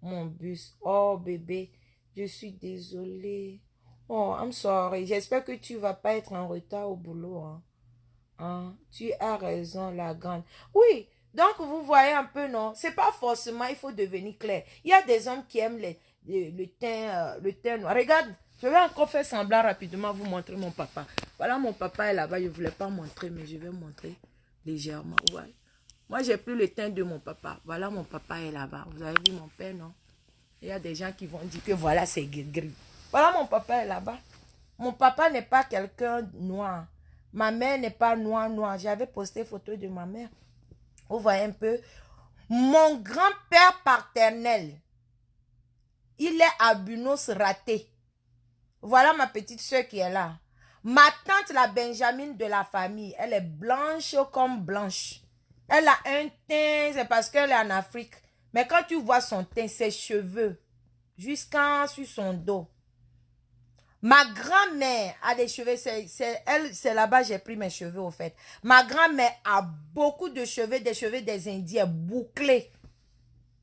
mon bus. Oh, bébé, je suis désolée. Oh, I'm sorry. J'espère que tu vas pas être en retard au boulot. Hein? Tu as raison, la grande. Oui, donc vous voyez un peu, non? C'est pas forcément, il faut devenir clair. Il y a des hommes qui aiment le teint noir. Regarde, je vais encore faire semblant rapidement vous montrer mon papa. Voilà, mon papa est là-bas. Je ne voulais pas montrer, mais je vais montrer légèrement. Ouais. Moi, j'ai plus le teint de mon papa. Voilà, mon papa est là-bas. Vous avez vu mon père, non? Il y a des gens qui vont dire que voilà, c'est gris. Voilà, mon papa est là-bas. Mon papa n'est pas quelqu'un noir. Ma mère n'est pas noire. J'avais posté photo de ma mère. Vous voyez un peu. Mon grand-père paternel, il est albinos raté. Voilà ma petite soeur qui est là. Ma tante, la Benjamin de la famille, elle est blanche comme blanche. Elle a un teint, c'est parce qu'elle est en Afrique. Mais quand tu vois son teint, ses cheveux, jusqu'en sur son dos. Ma grand-mère a des cheveux, c'est là-bas j'ai pris mes cheveux au fait. Ma grand-mère a beaucoup de cheveux, des cheveux des Indiens bouclés.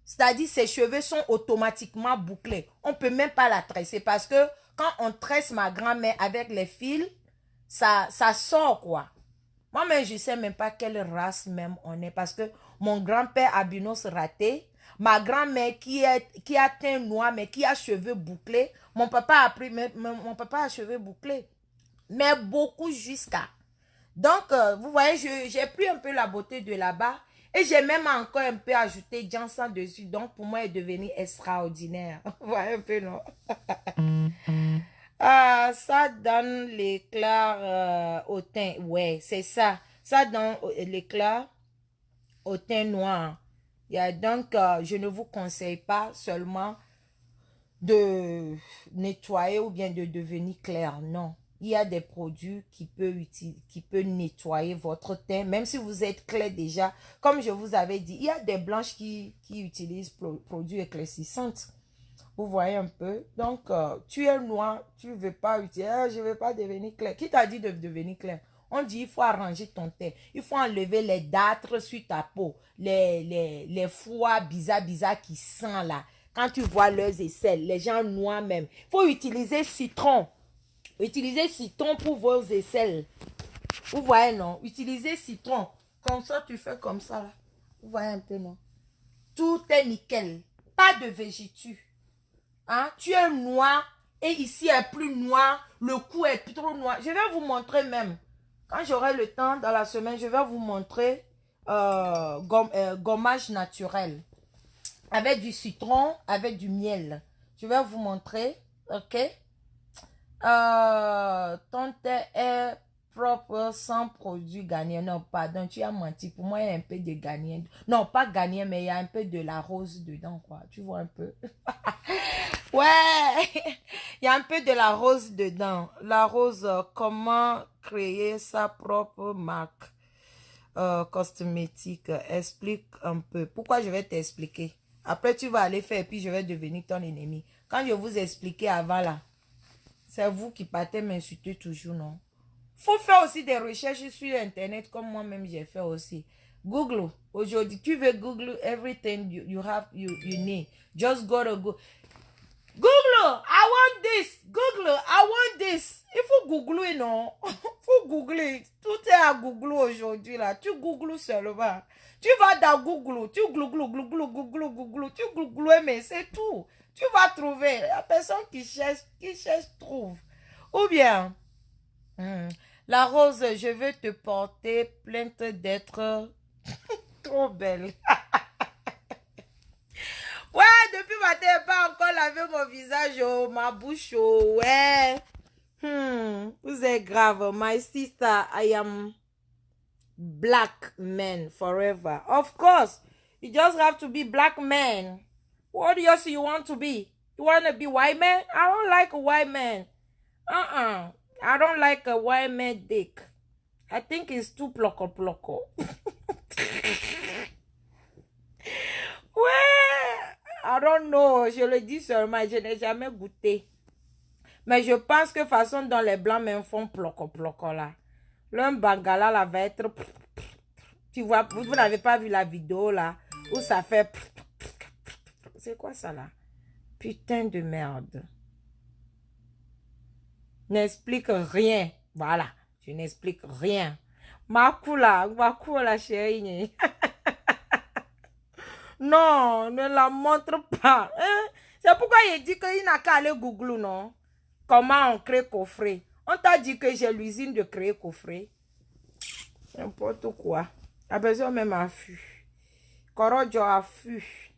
C'est-à-dire ses cheveux sont automatiquement bouclés. On ne peut même pas la tresser parce que quand on tresse ma grand-mère avec les fils, ça sort quoi. Moi-même, je ne sais même pas quelle race même on est parce que mon grand-père a albinos raté, ma grand-mère qui a teint noir mais qui a cheveux bouclés, mon papa a cheveux bouclés, mais beaucoup jusqu'à. Donc, vous voyez, j'ai pris un peu la beauté de là-bas et j'ai même encore un peu ajouté Jansan dessus. Donc, pour moi, elle est devenue extraordinaire. Vous voyez un peu, non? Ah, ça donne l'éclat au teint. Ouais, c'est ça. Ça donne l'éclat au teint noir. Donc, je ne vous conseille pas seulement de nettoyer ou bien de devenir clair. Non. Il y a des produits qui peuvent nettoyer votre teint. Même si vous êtes clair déjà. Comme je vous avais dit, il y a des blanches qui utilisent produits éclaircissants. Vous voyez un peu. Donc, tu es noir, tu ne veux pas utiliser. Je ne veux pas devenir clair. Qui t'a dit de devenir clair? On dit il faut arranger ton teint. Il faut enlever les dartres sur ta peau. Les foies bizarres qui sentent là. Quand tu vois leurs aisselles, les gens noirs même. Il faut utiliser citron. Utilisez citron pour vos aisselles. Vous voyez, non? Utilisez citron. Comme ça, tu fais comme ça là. Vous voyez un peu, non? Tout est nickel. Pas de végétus. Hein? Tu es noir et ici est plus noir, le cou est trop noir. Je vais vous montrer même. Quand j'aurai le temps dans la semaine, je vais vous montrer gommage naturel. Avec du citron, avec du miel. Je vais vous montrer. Ok? Ton teint est propre sans produit gagnant. Non, pardon, tu as menti. Pour moi, il y a un peu de gagnant. Non, pas gagnant, mais il y a un peu de la rose dedans, quoi. Tu vois un peu? Ouais, il y a un peu de la rose dedans. La rose, comment créer sa propre marque cosmétique? Explique un peu. Pourquoi je vais t'expliquer? Après, tu vas aller faire et puis je vais devenir ton ennemi. Quand je vous expliquais avant là, c'est vous qui partez m'insulter toujours, non? Faut faire aussi des recherches sur Internet comme moi-même j'ai fait aussi. Google. Aujourd'hui, tu veux Google everything you need. Just go to Google. Google, I want this. Google, I want this. Il faut googler, non? Il faut googler. Tout est à Google aujourd'hui, là. Tu googles seulement. Tu vas dans Google. Tu Google. Tu googles, mais c'est tout. Tu vas trouver. La personne qui cherche, trouve. Ou bien, la rose, je veux te porter plainte d'être trop belle. Ouais, depuis matin, je n'ai pas encore lavé mon visage, oh, ma bouche, oh, ouais. Vous êtes grave. My sister, I am black man forever. Of course, you just have to be black man. What else you want to be? You want to be white man? I don't like a white man. I don't like a white man dick. I think it's too ploko. Ouais, I don't know, je le dis seulement, je n'ai jamais goûté. Mais je pense que façon dont les blancs me font ploko là. L'un bangala là va être... Tu vois, vous n'avez pas vu la vidéo là, où ça fait... C'est quoi ça là? Putain de merde. N'explique rien. Voilà, je n'explique rien. Ma coula chérie. Non, ne la montre pas. Hein? C'est pourquoi il dit qu'il n'a qu'à aller Google, non? Comment on crée coffret? On t'a dit que j'ai l'usine de créer coffret. N'importe quoi. A besoin même à fût. Korojo à fût.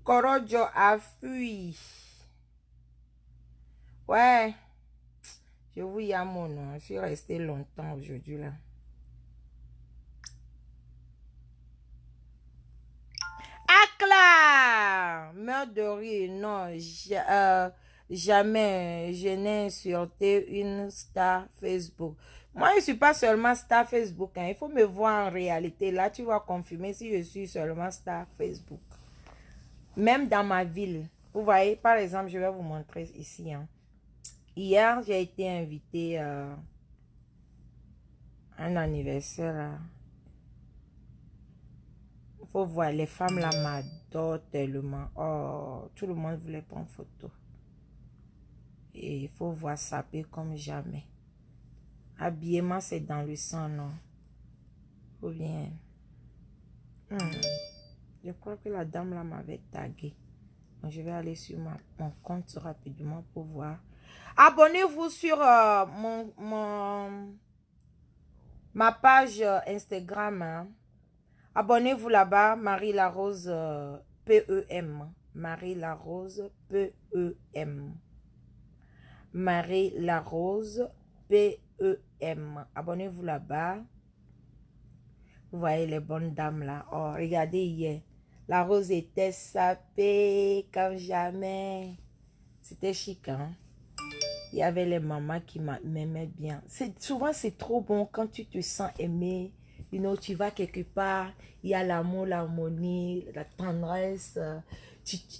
Korojo à fût. Ouais. Je vous y a mon nom. Je suis resté longtemps aujourd'hui là. Acla! Meurtre de rire, non, jamais je n'ai insulté une star Facebook. Moi, je ne suis pas seulement star Facebook, hein. Il faut me voir en réalité. Là, tu vas confirmer si je suis seulement star Facebook. Même dans ma ville. Vous voyez, par exemple, je vais vous montrer ici. Hein. Hier, j'ai été invitée à un anniversaire. Là. Faut voir, les femmes là m'adorent tellement. Oh, tout le monde voulait prendre photo. Et il faut voir saper comme jamais. Habillement, c'est dans le sang, non? Faut bien. Je crois que la dame là m'avait tagué. Donc, je vais aller sur mon compte rapidement pour voir. Abonnez-vous sur ma page Instagram. Hein. Abonnez-vous là-bas, Marie Larose PEM. Marie Larose PEM. Marie Larose PEM. Abonnez-vous là-bas. Vous voyez les bonnes dames là. Oh, regardez hier. La rose était sapée comme jamais. C'était chic, hein? Il y avait les mamans qui m'aimaient bien. Souvent, c'est trop bon quand tu te sens aimé. You know, tu vas quelque part, il y a l'amour, l'harmonie, la tendresse.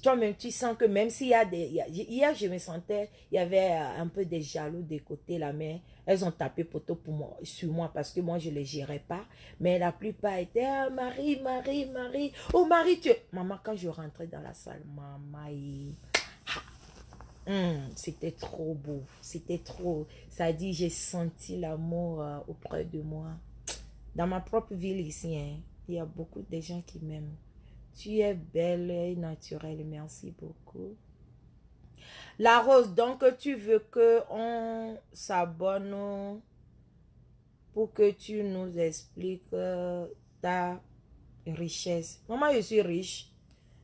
Toi-même, tu sens que même s'il y a des... Hier, je me sentais, il y avait un peu des jaloux des côtés là, mais elles ont tapé poteau pour moi, sur moi parce que moi, je ne les gérais pas. Mais la plupart étaient, ah, Marie. Oh, Marie, tu... Maman, quand je rentrais dans la salle, maman, c'était trop beau. C'était trop... Ça dit, j'ai senti l'amour auprès de moi. Dans ma propre ville ici, hein, il y a beaucoup de gens qui m'aiment. Tu es belle et naturelle. Merci beaucoup. La Rose, donc tu veux qu'on s'abonne pour que tu nous expliques ta richesse. Maman, je suis riche.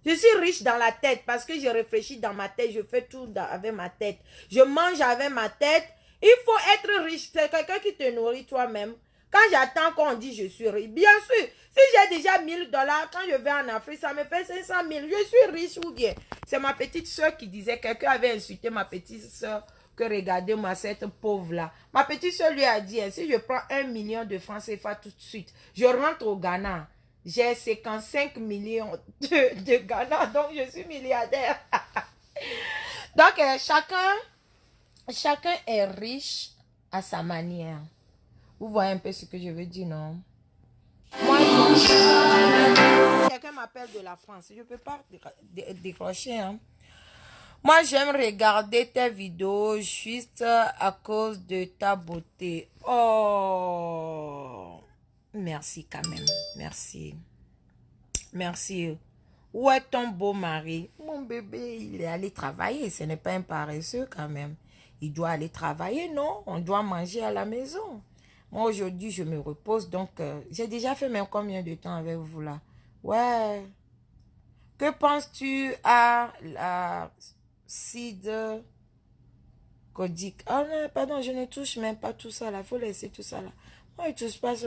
Je suis riche dans la tête parce que je réfléchis dans ma tête. Je fais tout avec ma tête. Je mange avec ma tête. Il faut être riche. C'est quelqu'un qui te nourrit toi-même. Quand j'attends qu'on dit je suis riche, bien sûr, si j'ai déjà 1000 $, quand je vais en Afrique, ça me fait 500 000. Je suis riche ou bien. C'est ma petite soeur qui disait, quelqu'un avait insulté ma petite soeur, que regardez-moi cette pauvre-là. Ma petite soeur lui a dit, si je prends 1 million de francs CFA tout de suite, je rentre au Ghana. J'ai 55 millions de Ghana, donc je suis milliardaire. Donc, chacun est riche à sa manière. Vous voyez un peu ce que je veux dire, non? Moi, quelqu'un m'appelle de la France. Je ne peux pas décrocher. Hein? Moi, j'aime regarder tes vidéos juste à cause de ta beauté. Oh, merci quand même. Merci. Merci. Où est ton beau mari? Mon bébé, il est allé travailler. Ce n'est pas un paresseux quand même. Il doit aller travailler, non? On doit manger à la maison. Moi, aujourd'hui, je me repose. Donc, j'ai déjà fait même combien de temps avec vous là? Ouais. Que penses-tu à la CID codique? Ah non, pardon, je ne touche même pas tout ça là. Il faut laisser tout ça là. Moi, je ne touche pas ça.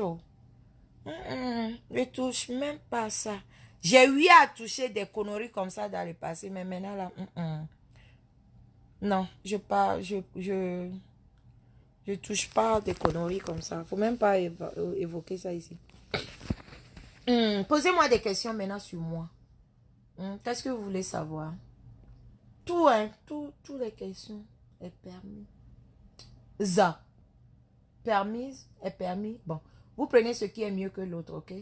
Je ne touche même pas ça. J'ai eu à toucher des conneries comme ça dans le passé, mais maintenant là, non, je touche pas des conneries comme ça. Faut même pas évoquer ça ici. Posez-moi des questions maintenant sur moi. Qu'est-ce que vous voulez savoir? Tout, hein, toutes les questions est permis. Ça. Permise est permis. Bon, vous prenez ce qui est mieux que l'autre, ok?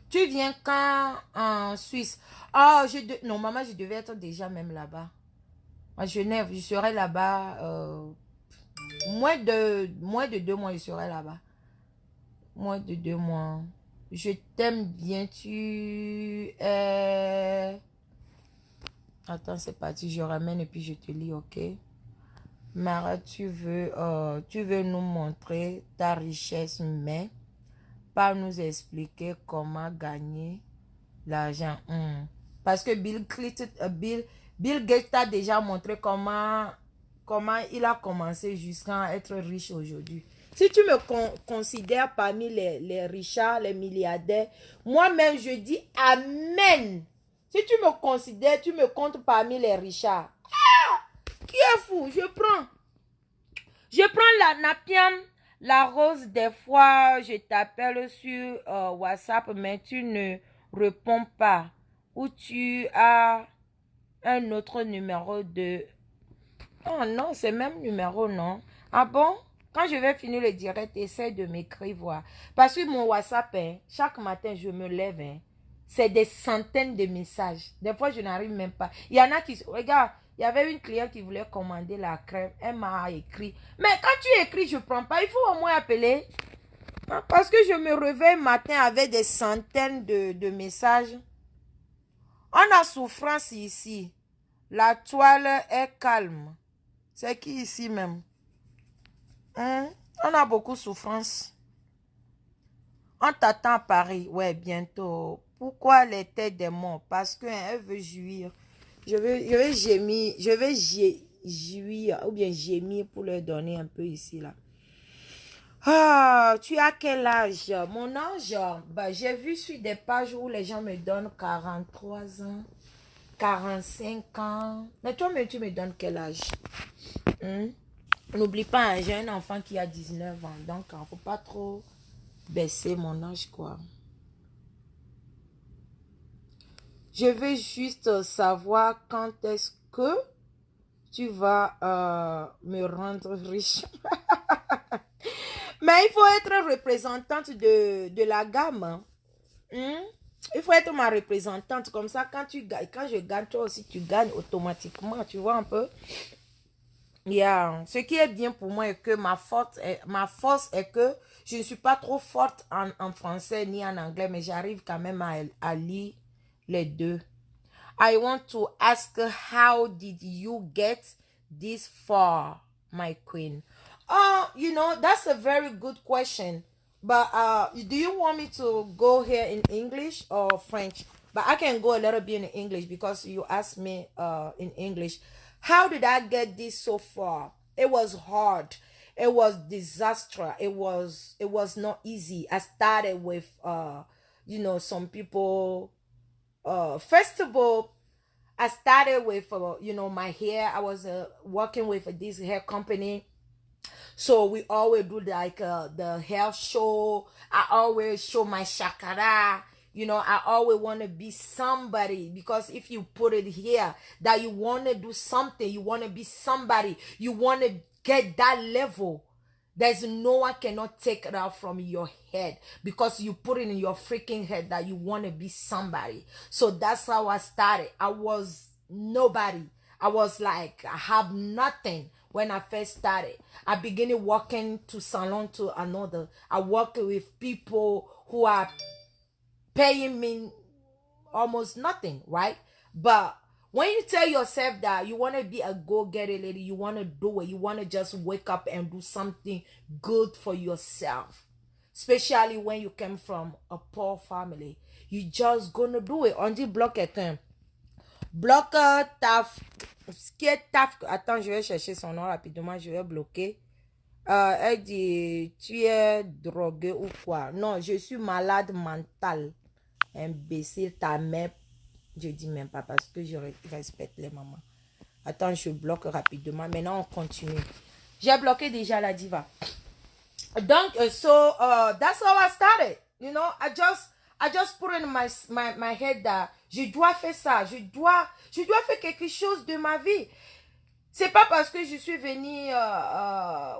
Tu viens quand en Suisse? Oh, non, maman, je devais être déjà même là-bas. À Genève, je serai là-bas. Moins de 2 mois, je serai là-bas. Moins de 2 mois. Je t'aime bien, tu es... Attends, c'est parti, je ramène et puis je te lis, ok? Mara, tu veux nous montrer ta richesse, mais pas nous expliquer comment gagner l'argent. Parce que Bill Gates t'a déjà montré comment il a commencé jusqu'à être riche aujourd'hui. Si tu me considères parmi les richards, les milliardaires, moi-même je dis Amen. Si tu me considères, tu me comptes parmi les richards. Qui est fou? Je prends la Napiam, la rose. Des fois, je t'appelle sur WhatsApp, mais tu ne réponds pas. Ou tu as un autre numéro de... Oh non, c'est même numéro, non. Ah bon? Quand je vais finir le direct, essaie de m'écrire, voir. Parce que mon WhatsApp, chaque matin, je me lève, c'est des centaines de messages. Des fois, je n'arrive même pas. Il y en a qui... Regarde, il y avait une cliente qui voulait commander la crème. Elle m'a écrit. Mais quand tu écris, je ne prends pas. Il faut au moins appeler. Parce que je me réveille matin avec des centaines de messages. On a souffrance ici. La toile est calme. C'est qui ici même? On a beaucoup de souffrance. On t'attend à Paris. Ouais, bientôt. Pourquoi les têtes des morts? Parce qu'elle veut jouir. Je vais gémir. Je vais jouir ou bien gémir pour leur donner un peu ici, là. Ah, tu as quel âge? Mon âge, bah, j'ai vu sur des pages où les gens me donnent 43 ans, 45 ans. Mais toi, tu me donnes quel âge? N'oublie pas, j'ai un enfant qui a 19 ans. Donc, il ne faut pas trop baisser mon âge, quoi. Je veux juste savoir quand est-ce que tu vas me rendre riche. Mais il faut être représentante de la gamme. Il faut être ma représentante. Comme ça, quand je gagne, toi aussi, tu gagnes automatiquement. Tu vois un peu? Yeah. Ce qui est bien pour moi est que ma force est que je ne suis pas trop forte en français ni en anglais, mais j'arrive quand même à lire les deux. I want to ask, how did you get this far, my queen? Oh, that's a very good question. But do you want me to go here in English or French? But I can go a little bit in English because you asked me in English. How did I get this so far? It was hard. It was disastrous. It was not easy. I started with some people. First of all, I started with my hair. I was working with this hair company. So we always do like the hair show. I always show my shakara. I always want to be somebody, because if you put it here that you want to do something, you want to be somebody, you want to get that level, there's no one cannot take it out from your head, because you put it in your freaking head that you want to be somebody. So that's how I started. I was nobody. I was like, I have nothing. When I first started, I began walking to salon to another. I work with people who are paying me almost nothing, right? But when you tell yourself that you want to be a go-getter lady, you want to do it, you want to just wake up and do something good for yourself, especially when you come from a poor family, you just gonna do it. On dit bloque quelqu'un. Bloque taf. Ce qui est taf. Attends, je vais chercher son nom rapidement, je vais bloquer. Elle dit, tu es drogué ou quoi? Non, je suis malade mental. Imbécile, ta mère. Je dis même pas parce que je respecte les mamans. Attends, je bloque rapidement. Maintenant, on continue. J'ai bloqué déjà la diva. Donc, that's how I started. You know, I just put in my head that je dois faire ça. Je dois faire quelque chose de ma vie. C'est pas parce que je suis venue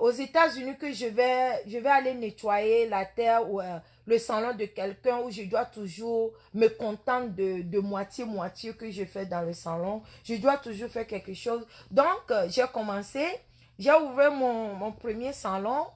aux États-Unis que je vais aller nettoyer la terre ou le salon de quelqu'un où je dois toujours me contenter de moitié-moitié que je fais dans le salon. Je dois toujours faire quelque chose. Donc, j'ai commencé, j'ai ouvert mon premier salon.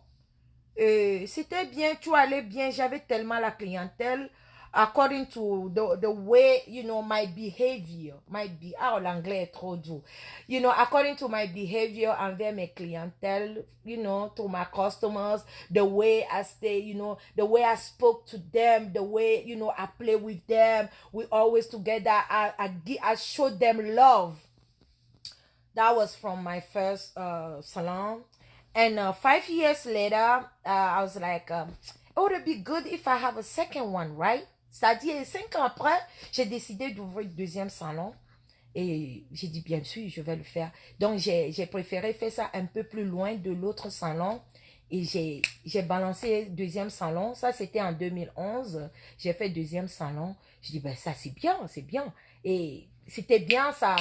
C'était bien, tout allait bien. J'avais tellement la clientèle. According to the way, you know, my behavior, l'anglais est trop dur. You know, according to my behavior envers mes clientèles, you know, to my customers, the way I stay, you know, the way I spoke to them, the way, you know, I play with them, we always together, I showed them love. That was from my first salon. And 5 years later, I was like, it would be good if I have a second one, right? C'est-à-dire, 5 ans après, j'ai décidé d'ouvrir le deuxième salon. Et j'ai dit, bien sûr, je vais le faire. Donc, j'ai préféré faire ça un peu plus loin de l'autre salon. Et j'ai balancé le deuxième salon. Ça, c'était en 2011. J'ai fait le deuxième salon. Je dis, ben ça, c'est bien, c'est bien. Et c'était bien, ça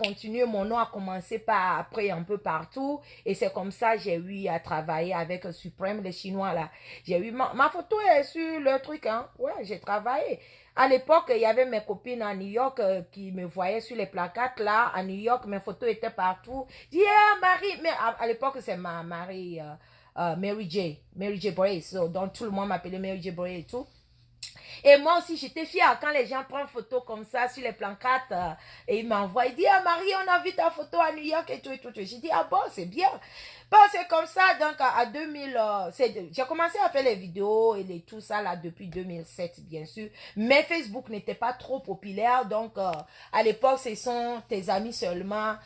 continue. Mon nom a commencé par après un peu partout. Et c'est comme ça j'ai eu à travailler avec Supreme, les Chinois là. J'ai eu ma photo est sur le truc, hein. Ouais, j'ai travaillé. À l'époque, il y avait mes copines à New York qui me voyaient sur les placards là. À New York, mes photos étaient partout. Yeah, Marie. Mais à l'époque, c'est ma Marie, Mary J. Brace. Donc tout le monde m'appelait Mary J. Brace et tout. Et moi aussi, j'étais fière quand les gens prennent photo comme ça sur les planquettes et ils m'envoient. Ils disent, ah Marie, on a vu ta photo à New York et tout et tout. J'ai dit, ah bon, c'est bien. Bon, c'est comme ça. Donc, à 2000, j'ai commencé à faire les vidéos et tout ça là depuis 2007, bien sûr. Mais Facebook n'était pas trop populaire. Donc, à l'époque, ce sont tes amis seulement.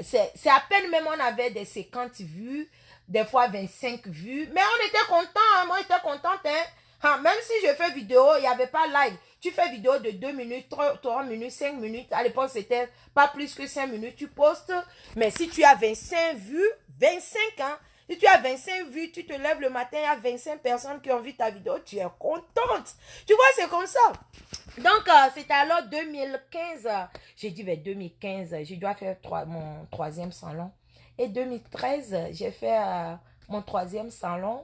C'est à peine même on avait des 50 vues, des fois 25 vues. Mais on était contents. Hein, moi, j'étais contente, hein. Même si je fais vidéo, il n'y avait pas live. Tu fais vidéo de 2 minutes, 3 minutes, 5 minutes. À l'époque, c'était pas plus que 5 minutes. Tu postes. Mais si tu as 25 vues, 25 ans, si tu as 25 vues, tu te lèves le matin, il y a 25 personnes qui ont vu ta vidéo, tu es contente. Tu vois, c'est comme ça. Donc, c'était alors 2015. J'ai dit, ben, 2015, je dois faire mon troisième salon. Et 2013, j'ai fait mon troisième salon.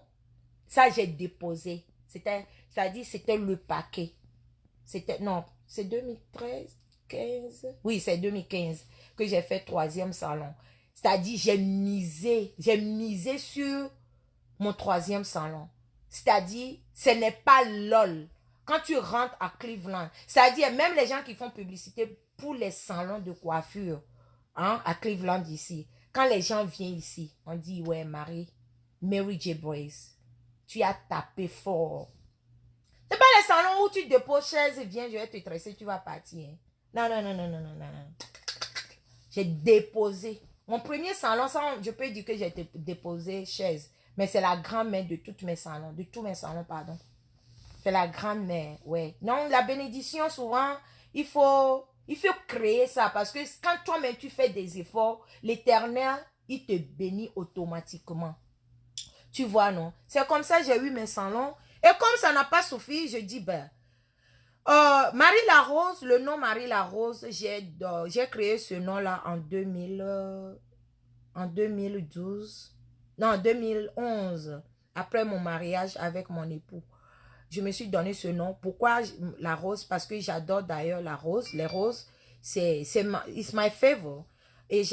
Ça, j'ai déposé. C'est-à-dire, c'était le paquet. Non, c'est 2013, 15. Oui, c'est 2015 que j'ai fait troisième salon. C'est-à-dire, j'ai misé sur mon troisième salon. C'est-à-dire, ce n'est pas LOL. Quand tu rentres à Cleveland, c'est-à-dire, même les gens qui font publicité pour les salons de coiffure, hein, à Cleveland ici, quand les gens viennent ici, on dit, ouais, Mary J. Brace. Tu as tapé fort. C'est pas les salons où tu déposes chaise et viens, je vais te tresser, tu vas partir. Non. J'ai déposé. Mon premier salon, ça, je peux dire que j'ai déposé chaise. Mais c'est la grand-mère de tous mes salons. Pardon. C'est la grand-mère, ouais. Non, la bénédiction, souvent, il faut créer ça. Parce que quand toi-même, tu fais des efforts, l'Éternel, il te bénit automatiquement. Tu vois, non? C'est comme ça j'ai eu mes salons. Et comme ça n'a pas suffi, je dis, ben, Marie Larose, le nom Marie Larose, j'ai créé ce nom-là en 2012. Non, en 2011. Après mon mariage avec mon époux. Je me suis donné ce nom. Pourquoi la rose? Parce que j'adore d'ailleurs la rose. Les roses, it's my favorite. Et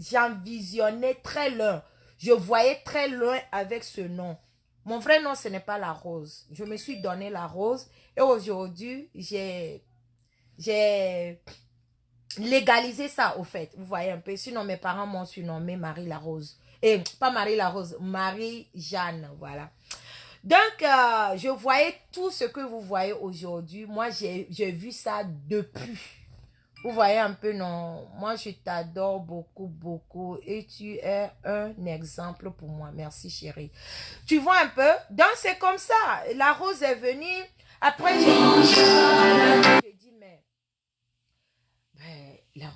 j'envisionnais très loin. Je voyais très loin avec ce nom. Mon vrai nom, ce n'est pas la rose. Je me suis donné la rose. Et aujourd'hui, j'ai J'ai légalisé ça, au fait. Vous voyez un peu. Sinon, mes parents m'ont surnommé Marie la Rose. Et pas Marie la Rose, Marie-Jeanne, voilà. Donc, je voyais tout ce que vous voyez aujourd'hui. Moi, j'ai vu ça depuis. Vous voyez un peu, non? Moi, je t'adore beaucoup, beaucoup. Et tu es un exemple pour moi. Merci, chérie. Tu vois un peu? Donc, c'est comme ça. La rose est venue. Après, j'ai dit, mais la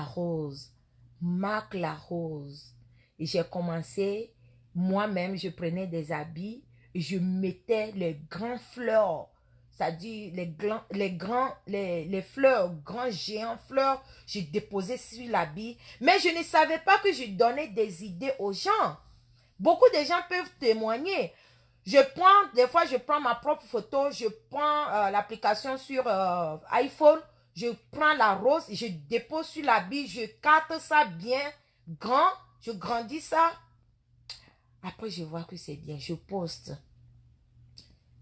rose, Marc la rose. Et j'ai commencé, moi-même, je prenais des habits, et je mettais les grands fleurs, c'est-à-dire les fleurs, grands géants fleurs, je déposais sur l'habit. Mais je ne savais pas que je donnais des idées aux gens. Beaucoup de gens peuvent témoigner. Des fois, je prends ma propre photo, je prends l'application sur iPhone, je prends la rose, je dépose sur l'habit, je carte ça bien grand, je grandis ça. Après, je vois que c'est bien, je poste.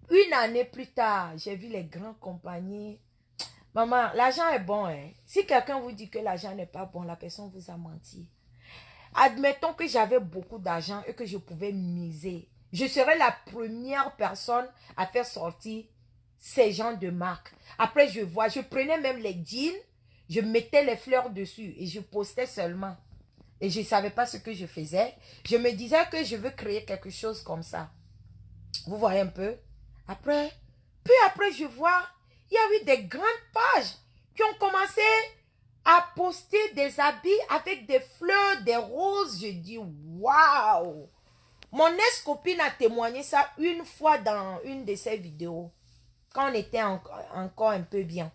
Une année plus tard, j'ai vu les grandes compagnies. Maman, l'argent est bon, hein. Si quelqu'un vous dit que l'argent n'est pas bon, la personne vous a menti. Admettons que j'avais beaucoup d'argent et que je pouvais miser. Je serais la première personne à faire sortir ces gens de marque. Après, je prenais même les jeans, je mettais les fleurs dessus et je postais seulement. Et je ne savais pas ce que je faisais. Je me disais que je veux créer quelque chose comme ça. Vous voyez un peu? Après, puis après, je vois, il y a eu des grandes pages qui ont commencé à poster des habits avec des fleurs, des roses. Je dis, waouh! Mon ex-copine a témoigné ça une fois dans une de ses vidéos, quand on était encore un peu bien.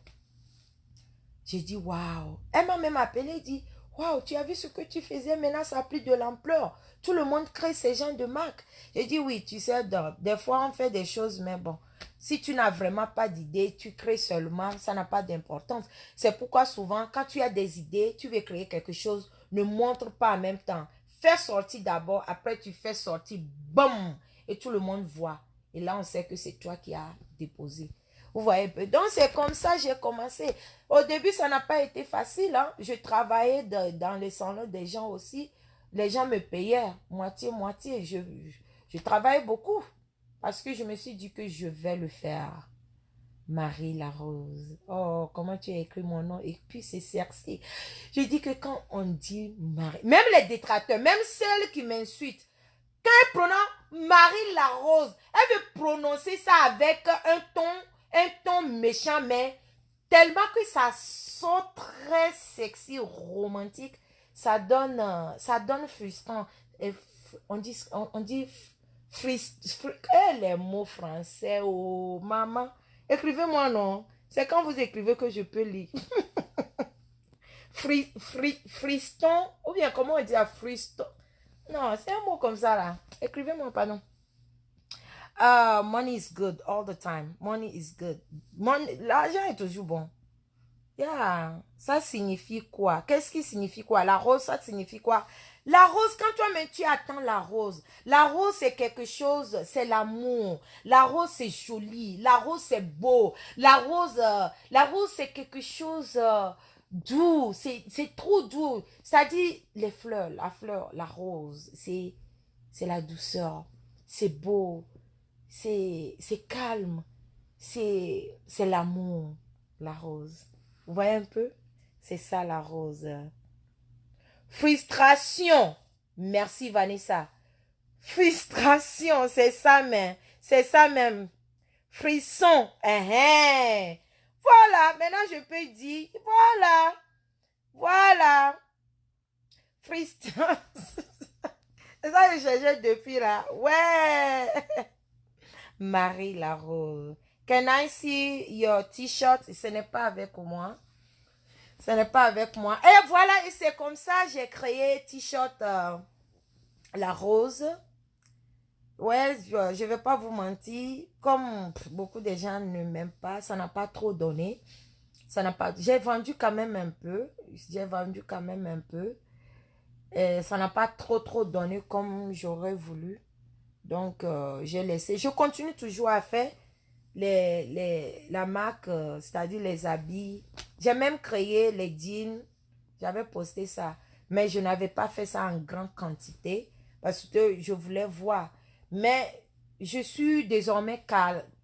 J'ai dit, waouh! Elle m'a même appelé et dit, waouh, tu as vu ce que tu faisais, maintenant ça a pris de l'ampleur. Tout le monde crée ces gens de marque. J'ai dit, oui, tu sais, des fois on fait des choses, mais bon, si tu n'as vraiment pas d'idée, tu crées seulement, ça n'a pas d'importance. C'est pourquoi souvent, quand tu as des idées, tu veux créer quelque chose, ne montre pas en même temps. Fais sortir d'abord, après tu fais sortir, boum, et tout le monde voit. Et là, on sait que c'est toi qui as déposé. Vous voyez un peu. Donc, c'est comme ça que j'ai commencé. Au début, ça n'a pas été facile. Hein. Je travaillais dans les salons des gens aussi. Les gens me payaient moitié-moitié. Je travaillais beaucoup parce que je me suis dit que je vais le faire. Marie la Rose. Oh, comment tu as écrit mon nom? Et puis, c'est sexy. Je dis que quand on dit Marie, même les détracteurs, même celles qui m'insultent, quand elle prononce Marie la Rose, elle veut prononcer ça avec un ton méchant, mais tellement que ça sent très sexy, romantique, ça donne frustrant. Et on dit les mots français, oh maman, écrivez-moi non. C'est quand vous écrivez que je peux lire. Friston, ou bien comment on dit à friston? Non, c'est un mot comme ça là. Écrivez-moi, pardon. Money is good all the time. Money is good. L'argent est toujours bon. Yeah. Ça signifie quoi? Qu'est-ce qui signifie quoi? La rose, ça signifie quoi? La rose, quand toi-même tu attends la rose. La rose, c'est quelque chose, c'est l'amour. La rose, c'est joli. La rose, c'est beau. La rose, c'est quelque chose doux. C'est trop doux. C'est-à-dire, les fleurs, la rose, c'est la douceur. C'est beau. C'est calme. C'est l'amour, la rose. Vous voyez un peu? C'est ça la rose. Frustration. Merci Vanessa. Frustration, c'est ça même. C'est ça même. Frisson. Voilà, maintenant je peux dire, voilà. Voilà. Frustration. C'est ça que je cherchais depuis là. Ouais. Marie la rose. Can I see your t-shirt? Ce n'est pas avec moi. Ce n'est pas avec moi. Et voilà, et c'est comme ça j'ai créé t-shirt la rose. Ouais, je ne vais pas vous mentir. Comme beaucoup de gens ne m'aiment pas, ça n'a pas trop donné. Ça n'a pas. J'ai vendu quand même un peu. J'ai vendu quand même un peu. Et ça n'a pas trop donné comme j'aurais voulu. Donc, j'ai laissé. Je continue toujours à faire la marque, c'est-à-dire les habits. J'ai même créé les jeans. J'avais posté ça. Mais je n'avais pas fait ça en grande quantité parce que je voulais voir. Mais je suis désormais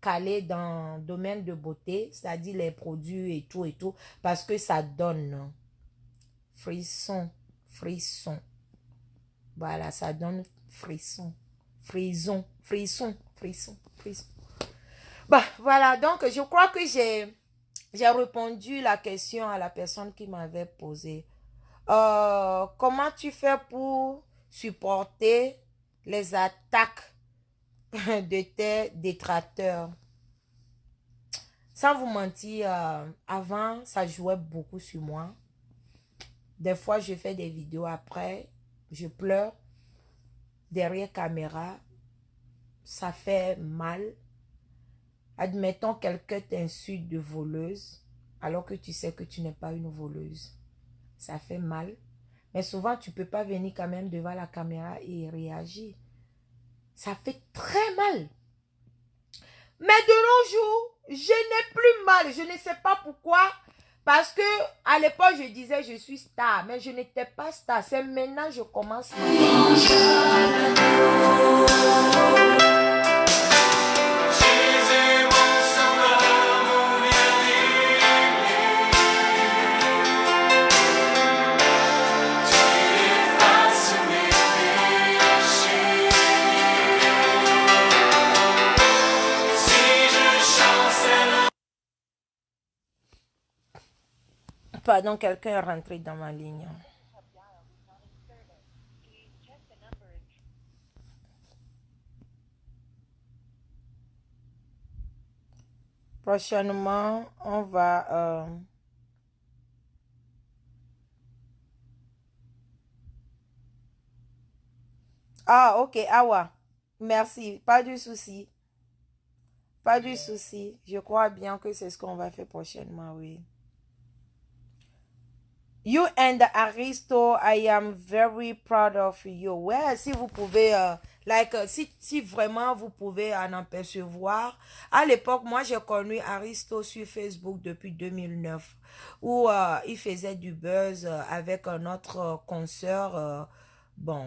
calée dans le domaine de beauté, c'est-à-dire les produits et tout, parce que ça donne frisson, frisson. Voilà, ça donne frisson, frisson. Bah, voilà, donc je crois que j'ai répondu la question à la personne qui m'avait posé. Comment tu fais pour supporter les attaques de tes détracteurs? Sans vous mentir, avant, ça jouait beaucoup sur moi. Des fois, je fais des vidéos après, je pleure derrière caméra. Ça fait mal. Admettons, quelqu'un t'insulte de voleuse, alors que tu sais que tu n'es pas une voleuse. Ça fait mal. Mais souvent, tu ne peux pas venir quand même devant la caméra et réagir. Ça fait très mal. Mais de nos jours, je n'ai plus mal. Je ne sais pas pourquoi. Parce que à l'époque, je disais je suis star. Mais je n'étais pas star. C'est maintenant que je commence. Pardon, quelqu'un est rentré dans ma ligne. Prochainement, on va... Ah, ok, Awa. Merci, pas de souci. Pas de souci. Je crois bien que c'est ce qu'on va faire prochainement, oui. You and Aristo, I am very proud of you. Ouais, si vous pouvez, si vraiment vous pouvez en apercevoir. À l'époque, moi, j'ai connu Aristo sur Facebook depuis 2009, où il faisait du buzz avec notre consoeur, bon,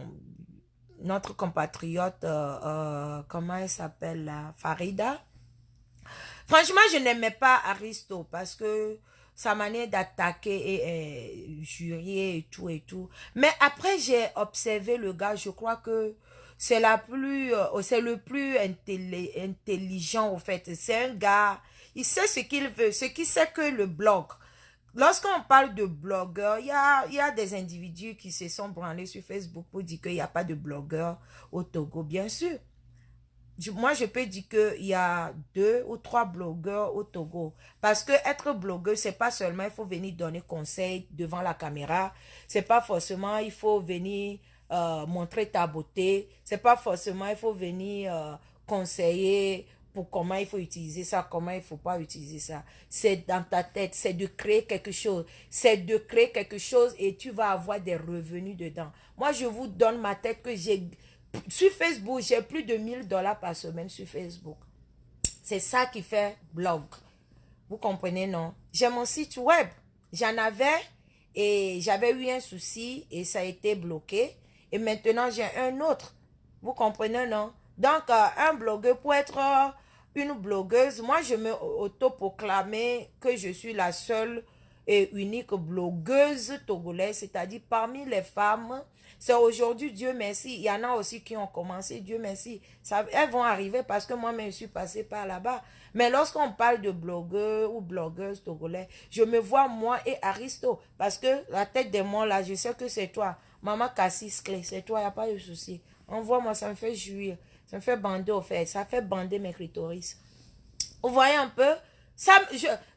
notre compatriote, comment elle s'appelle là, Farida. Franchement, je n'aimais pas Aristo parce que sa manière d'attaquer et jurer et tout. Mais après, j'ai observé le gars, je crois que c'est le plus intelligent au fait. C'est un gars, il sait ce qu'il veut, ce qui sait que le blog. Lorsqu'on parle de blogueurs, il y a des individus qui se sont branlés sur Facebook pour dire qu'il n'y a pas de blogueurs au Togo, bien sûr. Moi, je peux dire qu'il y a 2 ou 3 blogueurs au Togo. Parce que être blogueur, c'est pas seulement il faut venir donner conseil devant la caméra. C'est pas forcément il faut venir montrer ta beauté. C'est pas forcément il faut venir conseiller pour comment il faut utiliser ça, comment il faut pas utiliser ça. C'est dans ta tête, c'est de créer quelque chose. C'est de créer quelque chose et tu vas avoir des revenus dedans. Moi, je vous donne ma tête que j'ai... Sur Facebook, j'ai plus de $1000 par semaine sur Facebook. C'est ça qui fait blog. Vous comprenez, non? J'ai mon site web. J'en avais et j'avais eu un souci et ça a été bloqué. Et maintenant, j'ai un autre. Vous comprenez, non? Donc, un blogueur, pour être une blogueuse, moi, je me autoproclamais que je suis la seule et unique blogueuse togolaise, c'est-à-dire parmi les femmes. C'est aujourd'hui, Dieu merci, il y en a aussi qui ont commencé, Dieu merci. Ça, elles vont arriver parce que moi-même, je suis passée par là-bas. Mais lorsqu'on parle de blogueur ou blogueuse togolais, je me vois moi et Aristo. Parce que la tête des mots là, je sais que c'est toi. Maman Cassis Clé, c'est toi, il n'y a pas de souci. Envoie-moi, ça me fait jouir. Ça me fait bander au fait. Ça fait bander mes clitoris. Vous voyez un peu? Ça,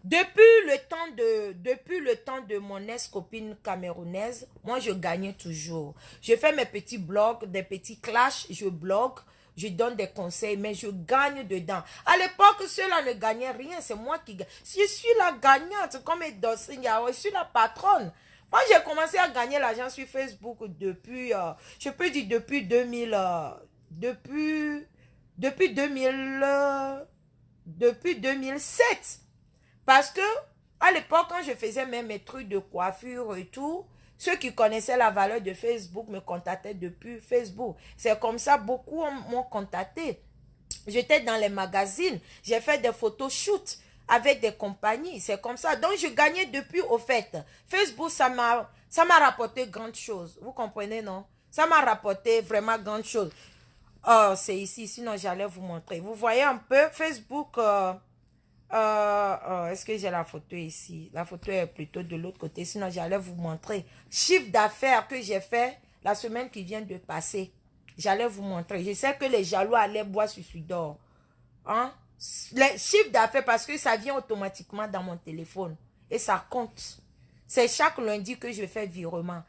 depuis le temps de mon ex-copine camerounaise, moi je gagnais toujours. Je fais mes petits blogs, des petits clashs, je blogue, je donne des conseils, mais je gagne dedans. À l'époque, ceux-là ne gagnaient rien, c'est moi qui gagne. Je suis la gagnante, comme Dosinya, je suis la patronne. Moi, j'ai commencé à gagner l'argent sur Facebook depuis, je peux dire depuis 2000, depuis 2000, depuis 2007. Parce que, à l'époque, quand je faisais même mes trucs de coiffure et tout, ceux qui connaissaient la valeur de Facebook me contactaient depuis Facebook. C'est comme ça, beaucoup m'ont contacté. J'étais dans les magazines, j'ai fait des photoshoots avec des compagnies, c'est comme ça. Donc, je gagnais depuis, au fait. Facebook, ça m'a rapporté grande chose. Vous comprenez, non? Ça m'a rapporté vraiment grande chose. Oh, c'est ici, sinon j'allais vous montrer. Vous voyez un peu, Facebook, est-ce que j'ai la photo ici? La photo est plutôt de l'autre côté, sinon j'allais vous montrer. Chiffre d'affaires que j'ai fait la semaine qui vient de passer. J'allais vous montrer. Je sais que les jaloux allaient boire sur d'or. Hein? Les chiffres d'affaires, parce que ça vient automatiquement dans mon téléphone. Et ça compte. C'est chaque lundi que je fais virement.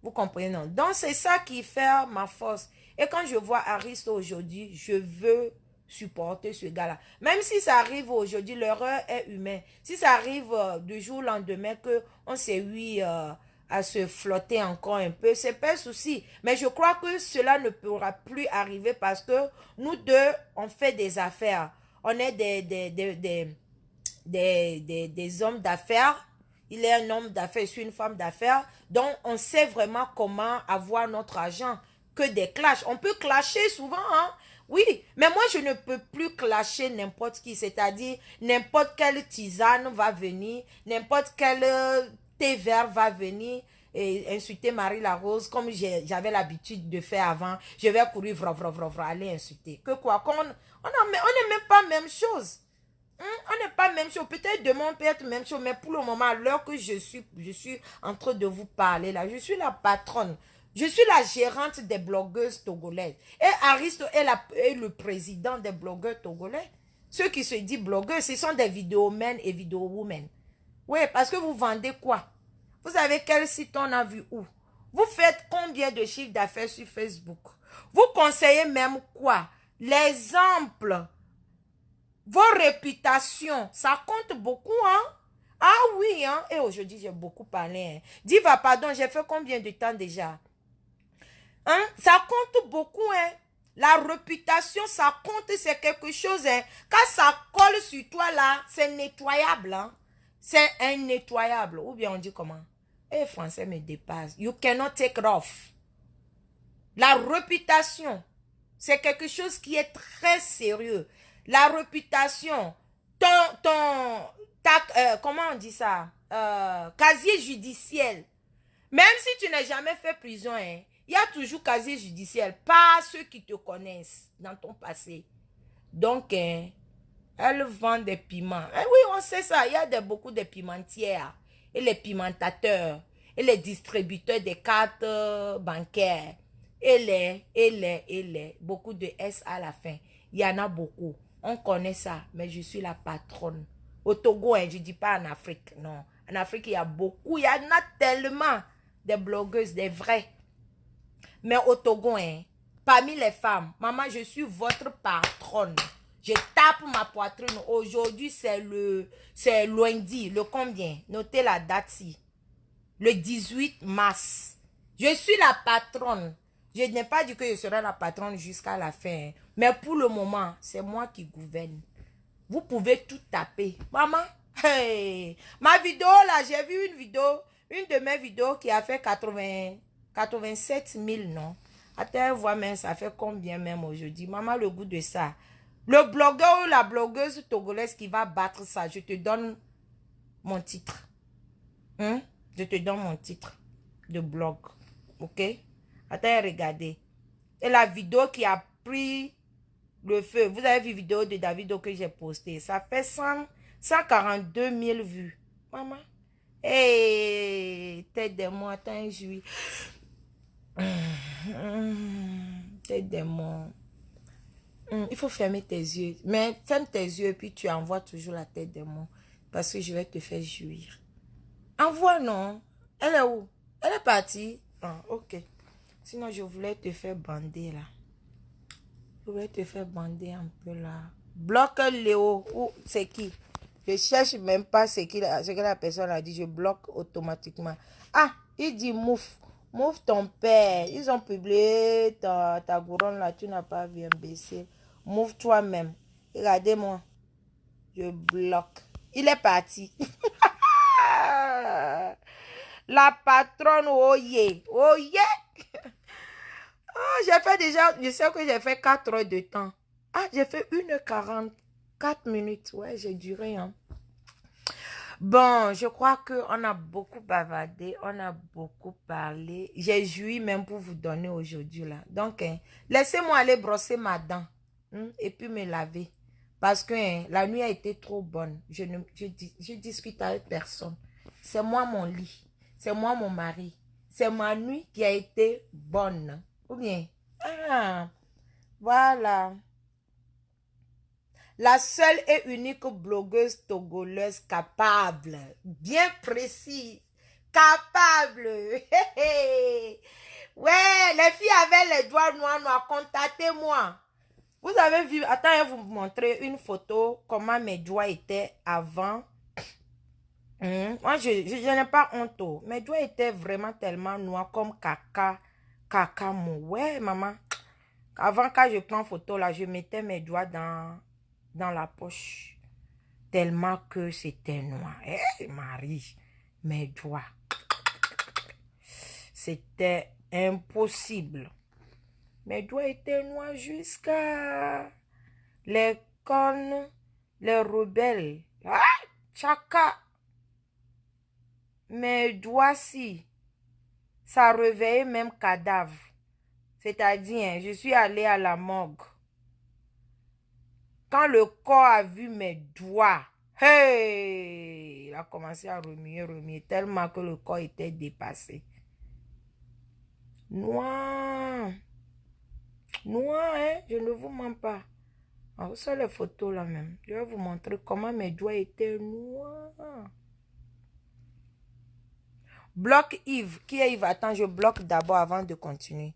Vous comprenez, non? Donc, c'est ça qui fait ma force. Et quand je vois Aristo aujourd'hui, je veux supporter ce gars-là. Même si ça arrive aujourd'hui, l'erreur est humaine. Si ça arrive du jour au lendemain qu'on s'est eu à se flotter encore un peu, c'est pas un souci. Mais je crois que cela ne pourra plus arriver parce que nous deux, on fait des affaires. On est des hommes d'affaires. Il est un homme d'affaires, je suis une femme d'affaires. Donc, on sait vraiment comment avoir notre argent. Que des clashs. On peut clasher souvent, hein. Oui, mais moi, je ne peux plus clasher n'importe qui. C'est-à-dire, n'importe quelle tisane va venir, n'importe quel thé vert va venir et insulter Marie-Larose comme j'avais l'habitude de faire avant. Je vais courir, aller insulter. Que quoi? On n'est même pas même chose. On n'est pas même chose. Peut-être demain, on peut être même chose. Mais pour le moment, à l'heure que je suis en train de vous parler là, je suis la patronne. Je suis la gérante des blogueuses togolaises. Et Aristo est le président des blogueurs togolais. Ceux qui se disent blogueurs, ce sont des vidéomen et vidéowomen. Oui, parce que vous vendez quoi? Vous avez quel site on a vu où? Vous faites combien de chiffres d'affaires sur Facebook? Vous conseillez même quoi? L'exemple. Vos réputations, ça compte beaucoup, hein? Ah oui, hein? Et aujourd'hui, j'ai beaucoup parlé. Hein? Diva, pardon, j'ai fait combien de temps déjà? Hein? Ça compte beaucoup, hein? La réputation, ça compte, c'est quelque chose, hein? Quand ça colle sur toi, là, c'est nettoyable, hein? C'est innettoyable. Ou bien on dit comment? Eh, français me dépasse. You cannot take it off. La réputation, c'est quelque chose qui est très sérieux. La réputation, comment on dit ça? Casier judiciaire. Même si tu n'as jamais fait prison, hein, il y a toujours casier judiciaire. Pas ceux qui te connaissent dans ton passé. Donc, hein, elle vend des piments. Eh oui, on sait ça. Il y a beaucoup de pimentières. Et les pimentateurs. Et les distributeurs des cartes bancaires. Beaucoup de S à la fin. Il y en a beaucoup. On connaît ça, mais je suis la patronne. Au Togo, hein, je ne dis pas en Afrique, non. En Afrique, il y a beaucoup, il y en a tellement des blogueuses, des vraies. Mais au Togo, hein, parmi les femmes, maman, je suis votre patronne. Je tape ma poitrine. Aujourd'hui, c'est lundi, le combien? Notez la date-ci. Le 18 mars. Je suis la patronne. Je n'ai pas dit que je serai la patronne jusqu'à la fin. Mais pour le moment, c'est moi qui gouverne. Vous pouvez tout taper. Maman, hey, ma vidéo là, j'ai vu une de mes vidéos qui a fait 87 000, non? Attends, voir même, ça fait combien même aujourd'hui? Maman, le goût de ça. Le blogueur ou la blogueuse togolaise qui va battre ça, je te donne mon titre. Hein? Je te donne mon titre de blog. Ok? Attends, regardez. Et la vidéo qui a pris le feu. Vous avez vu la vidéo de Davido que j'ai posté. Ça fait 142 000 vues. Maman. Hey, tête de moi, attends, je tête de moi. Il faut fermer tes yeux. Mais ferme tes yeux et puis tu envoies toujours la tête de moi. Parce que je vais te faire jouir. Envoie, non. Elle est où? Elle est partie. Ah, ok. Sinon, je voulais te faire bander là. Je voulais te faire bander un peu là. Bloque Léo. C'est qui? Je cherche même pas ce que la personne a dit. Je bloque automatiquement. Ah, il dit mouf. Mouf ton père. Ils ont publié ta couronne là. Tu n'as pas vu un imbécile. Mouf toi-même. Regardez-moi. Je bloque. Il est parti. La patronne, oh yeah. Oh yeah. Ah, j'ai fait déjà, je sais que j'ai fait 4 heures de temps. Ah, j'ai fait 1h44 Ouais, j'ai duré. Hein. Bon, je crois qu'on a beaucoup bavardé, on a beaucoup parlé. J'ai joui même pour vous donner aujourd'hui là. Donc, laissez-moi aller brosser ma dent et puis me laver. Parce que la nuit a été trop bonne. Je discute avec personne. C'est moi mon lit. C'est moi mon mari. C'est ma nuit qui a été bonne. Ou bien, ah, voilà. La seule et unique blogueuse togolaise capable, bien précis, capable. Ouais, les filles avaient les doigts noirs, contactez-moi. Vous avez vu, attends, je vais vous montrer une photo, comment mes doigts étaient avant. Moi, je n'ai pas honte. Mes doigts étaient vraiment tellement noirs comme caca mou. Ouais, maman. Avant, quand je prends photo, là, je mettais mes doigts dans la poche. Tellement que c'était noir. Eh, Marie, mes doigts. C'était impossible. Mes doigts étaient noirs jusqu'à les cornes, les rebelles. Ah, tchaka. Mes doigts-ci, ça réveillait même cadavre. C'est-à-dire, je suis allée à la morgue. Quand le corps a vu mes doigts, hey, il a commencé à remuer, tellement que le corps était dépassé. Noir. Noir, hein? Je ne vous mens pas. Alors, ça, les photos là même. Je vais vous montrer comment mes doigts étaient noirs. Bloque Yves. Qui est Yves? Attends, je bloque d'abord avant de continuer.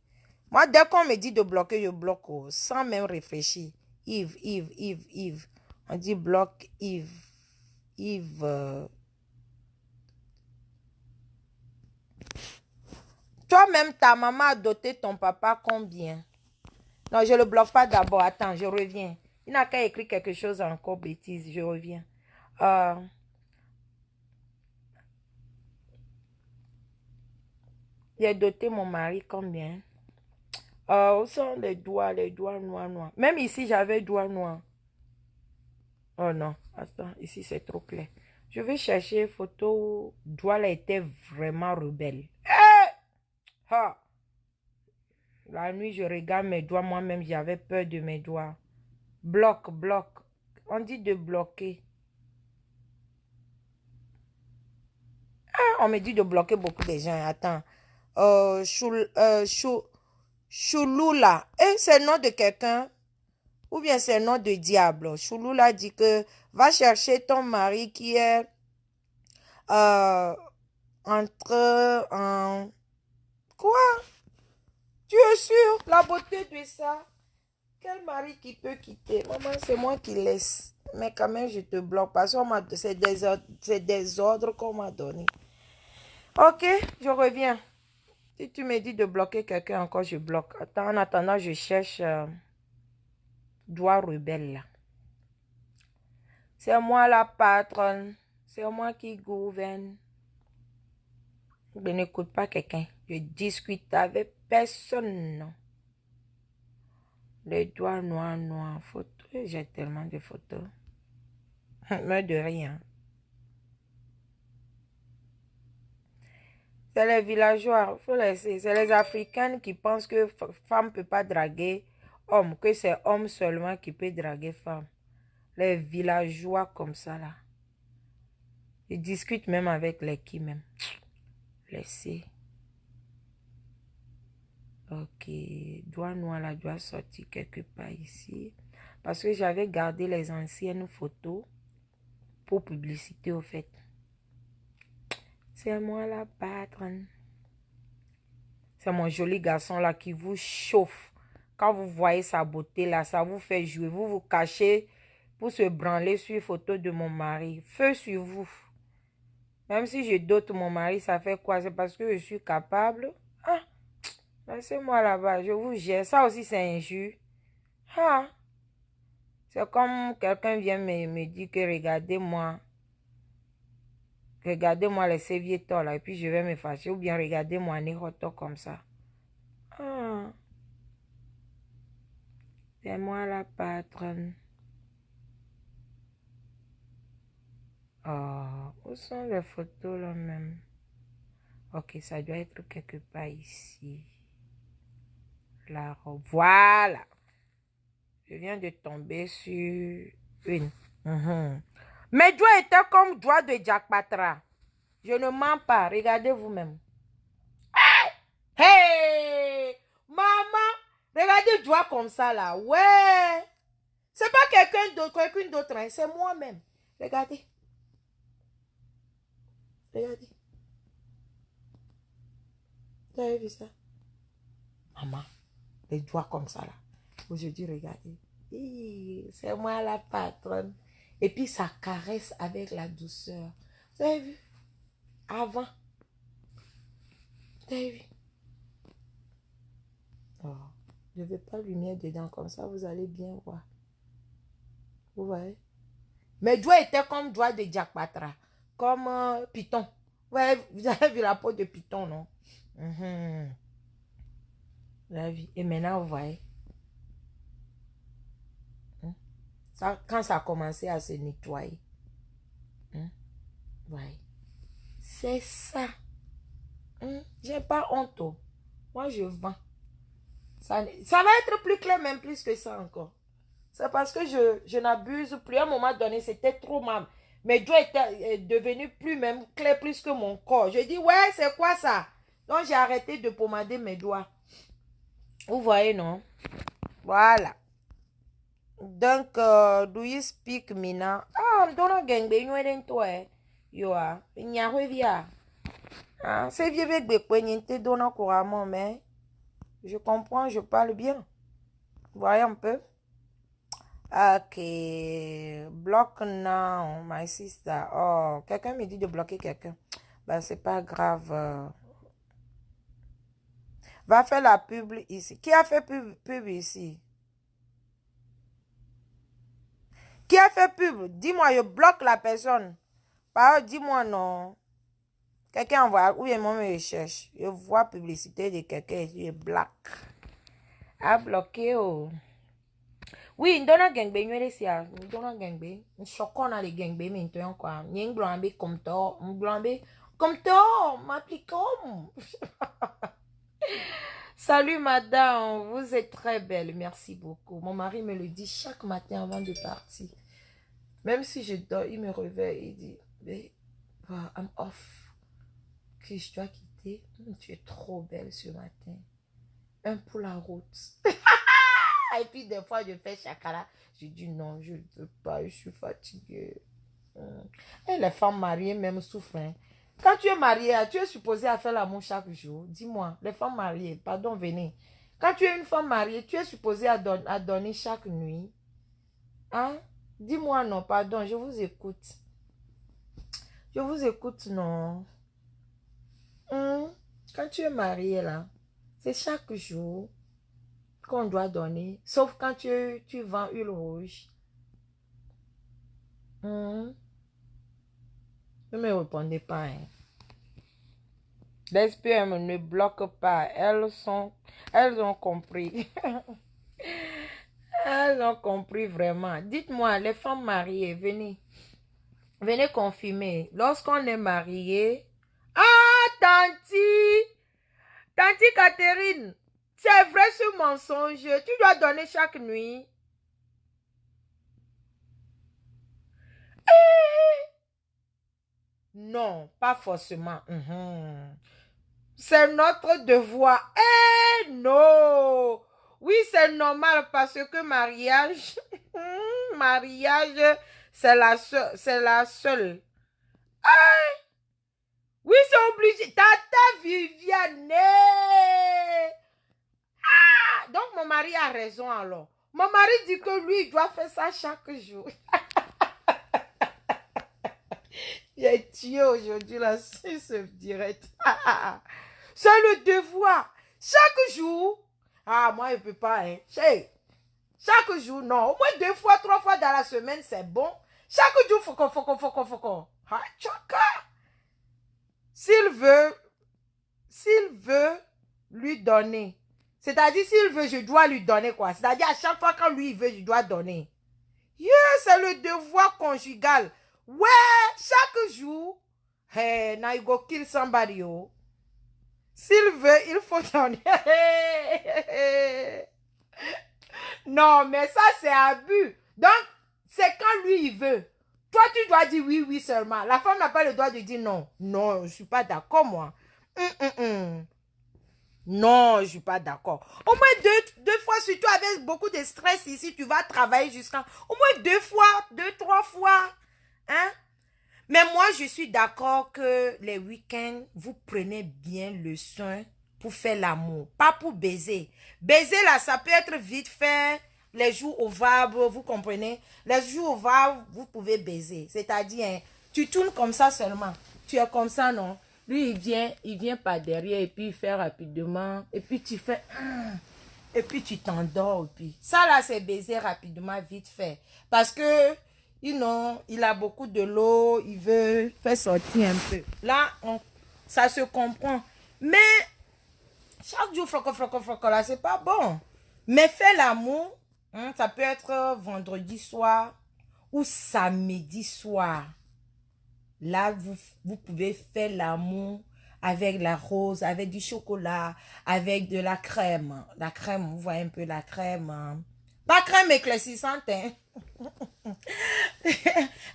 Moi, dès qu'on me dit de bloquer, je bloque sans même réfléchir. Yves. On dit bloque Yves. Yves. Toi-même, ta maman a doté ton papa combien? Non, je ne le bloque pas d'abord. Attends, je reviens. Il n'a qu'à écrire quelque chose encore, bêtise. Je reviens. J'ai doté mon mari combien? Où sont les doigts noirs. Même ici, j'avais doigts noirs. Oh non, attends, ici c'est trop clair. Je vais chercher une photo où doigt là était vraiment rebelle. Ha! La nuit, je regarde mes doigts. Moi-même, j'avais peur de mes doigts. Bloque. On dit de bloquer. Ah, on me dit de bloquer beaucoup de gens. Attends. Chouloula. C'est le nom de quelqu'un? Ou bien c'est le nom de diable? Chouloula dit que va chercher ton mari qui est entre... Quoi? Tu es sûr? La beauté de ça? Quel mari qui peut quitter? Maman, c'est moi qui laisse. Mais quand même, je te bloque parce que c'est des ordres qu'on m'a donné. Ok, je reviens. Si tu me dis de bloquer quelqu'un encore, je bloque. Attends, en attendant, je cherche doigt rebelle là. C'est moi la patronne. C'est moi qui gouverne. Je n'écoute pas quelqu'un. Je discute avec personne. Non. Les doigts noirs. Photos. J'ai tellement de photos. Mais de rien. C'est les villageois. Faut laisser. C'est les Africaines qui pensent que femme ne peut pas draguer homme. Que c'est homme seulement qui peut draguer femme. Les villageois comme ça là. Ils discutent même avec les qui même. Laissez. Ok. Doigt noir là doit sortir quelque part ici. Parce que j'avais gardé les anciennes photos pour publicité au fait. C'est moi la patronne. C'est mon joli garçon là qui vous chauffe. Quand vous voyez sa beauté là, ça vous fait jouer. Vous vous cachez pour se branler sur une photo de mon mari. Feu sur vous. Même si je dote mon mari, ça fait quoi? C'est parce que je suis capable. Ah, laissez-moi là-bas, je vous gère. Ça aussi, c'est injure. Ah, C'est comme quelqu'un vient me dire que regardez-moi les séviétors là, et puis je vais me fâcher, ou bien regardez-moi Néroto comme ça. Ah, c'est moi la patronne. Oh, où sont les photos là même? Ok, ça doit être quelque part ici. La robe. Voilà. Je viens de tomber sur une. Mes doigts étaient comme doigts de Jack Patra. Je ne mens pas. Regardez vous-même. Hey! Maman! Regardez doigts comme ça là. Ouais! C'est pas quelqu'une d'autre. Hein. C'est moi-même. Regardez. Regardez. Vous avez vu ça? Maman. Les doigts comme ça là. Aujourd'hui, regardez. C'est moi la patronne. Et puis, ça caresse avec la douceur. Vous avez vu? Avant. Vous avez vu? Oh, je ne vais pas lumière dedans. Comme ça, vous allez bien voir. Vous voyez? Mes doigts étaient comme doigts de Jack Patra. Comme Python. Ouais, vous avez vu la peau de Python, non? Vous avez vu? Et maintenant, vous voyez? Ça, quand ça a commencé à se nettoyer. Ouais. C'est ça. J'ai pas honte. Moi, je vends. Ça va être plus clair, même plus que ça encore. C'est parce que je n'abuse plus. À un moment donné, c'était trop mal. Mes doigts étaient devenus plus même clairs plus que mon corps. Je dis, ouais, c'est quoi ça? Donc, j'ai arrêté de pommader mes doigts. Vous voyez, non? Voilà. Donc, do you speak Mina? Ah, dona gengbe nywe toi. Yo a, nyahwe via. Ah, c'est vieux avec des poignées donnant couramment, mais je comprends, je parle bien. Vous voyez un peu? Ok. Block now, my sister. Oh, quelqu'un me dit de bloquer quelqu'un. Ben, c'est pas grave. Va faire la pub ici. Qui a fait pub ici? Qui a fait pub? Dis-moi, je bloque la personne. Dis-moi non. Quelqu'un envoie, ou bien moi me cherche. Je vois publicité de quelqu'un et je bloque. A bloqué, oh. Oui, ndona gengbe nywele sia, ndona gengbe. Nshokona le gengbe minto yankwa. Nyengblombe komto, mblombe komto, m'appliquons. Salut madame, vous êtes très belle, merci beaucoup. Mon mari me le dit chaque matin avant de partir. Même si je dors, il me réveille, il dit, mais, I'm off. Que je dois quitter. Tu es trop belle ce matin. Un pour la route. Et puis des fois, je fais chakala. Je dis non, je ne veux pas, je suis fatiguée. Et les femmes mariées même souffrent. Hein. Quand tu es mariée, tu es supposée à faire l'amour chaque jour. Dis-moi, les femmes mariées, pardon, venez. Quand tu es une femme mariée, tu es supposée à donner chaque nuit. Hein? Dis-moi non, pardon, je vous écoute. Je vous écoute, non. Quand tu es mariée, là, c'est chaque jour qu'on doit donner, sauf quand tu vends huile rouge. Ne me répondez pas. Hein. Les SPM ne bloquent pas. Elles ont compris. Elles ont compris vraiment. Dites-moi, les femmes mariées, venez. Venez confirmer. Lorsqu'on est marié. Ah, Tanti Catherine. C'est vrai ce mensonge. Tu dois donner chaque nuit. Non, pas forcément. C'est notre devoir. Non. Oui, c'est normal parce que mariage, mariage, c'est la seule. Oui, c'est obligé. Tata Viviane. Donc, mon mari a raison alors. Mon mari dit que lui, il doit faire ça chaque jour. J'ai tué aujourd'hui la Suisse direct. C'est le devoir. Chaque jour. Ah, moi, je ne peux pas. Hein. Chaque jour, non. Au moins 2 fois, 3 fois dans la semaine, c'est bon. Chaque jour, faut. Ah, tchaka. S'il veut lui donner. C'est-à-dire, s'il veut, je dois lui donner quoi. C'est-à-dire, à chaque fois quand lui il veut, je dois donner. Yeah, c'est le devoir conjugal. Ouais, chaque jour. Hey, now you go kill somebody, oh. S'il veut, il faut donner. Non, mais ça, c'est abus. Donc, c'est quand lui, il veut. Toi, tu dois dire oui, oui seulement. La femme n'a pas le droit de dire non. Non, je ne suis pas d'accord, moi. Non, je ne suis pas d'accord. Au moins deux fois, surtout avec beaucoup de stress ici, tu vas travailler jusqu'à... Au moins 2 fois, 2, 3 fois. Hein? Mais moi, je suis d'accord que les week-ends, vous prenez bien le soin pour faire l'amour. Pas pour baiser. Baiser, là, ça peut être vite fait. Les jours ouvrable, vous comprenez? Les jours ouvrables, vous pouvez baiser. C'est-à-dire, hein, tu tournes comme ça seulement. Tu es comme ça, non? Lui, il vient par derrière et puis il fait rapidement. Et puis tu fais... Et puis tu t'endors. Puis ça, là, c'est baiser rapidement, vite fait. Parce que... il a beaucoup de l'eau, il veut faire sortir un peu. Là, ça se comprend. Mais, chaque jour, froco, là, c'est pas bon. Mais faire l'amour, ça peut être vendredi soir ou samedi soir. Là, vous pouvez faire l'amour avec la rose, avec du chocolat, avec de la crème. La crème, vous voyez un peu la crème. Pas crème éclaircissante, hein.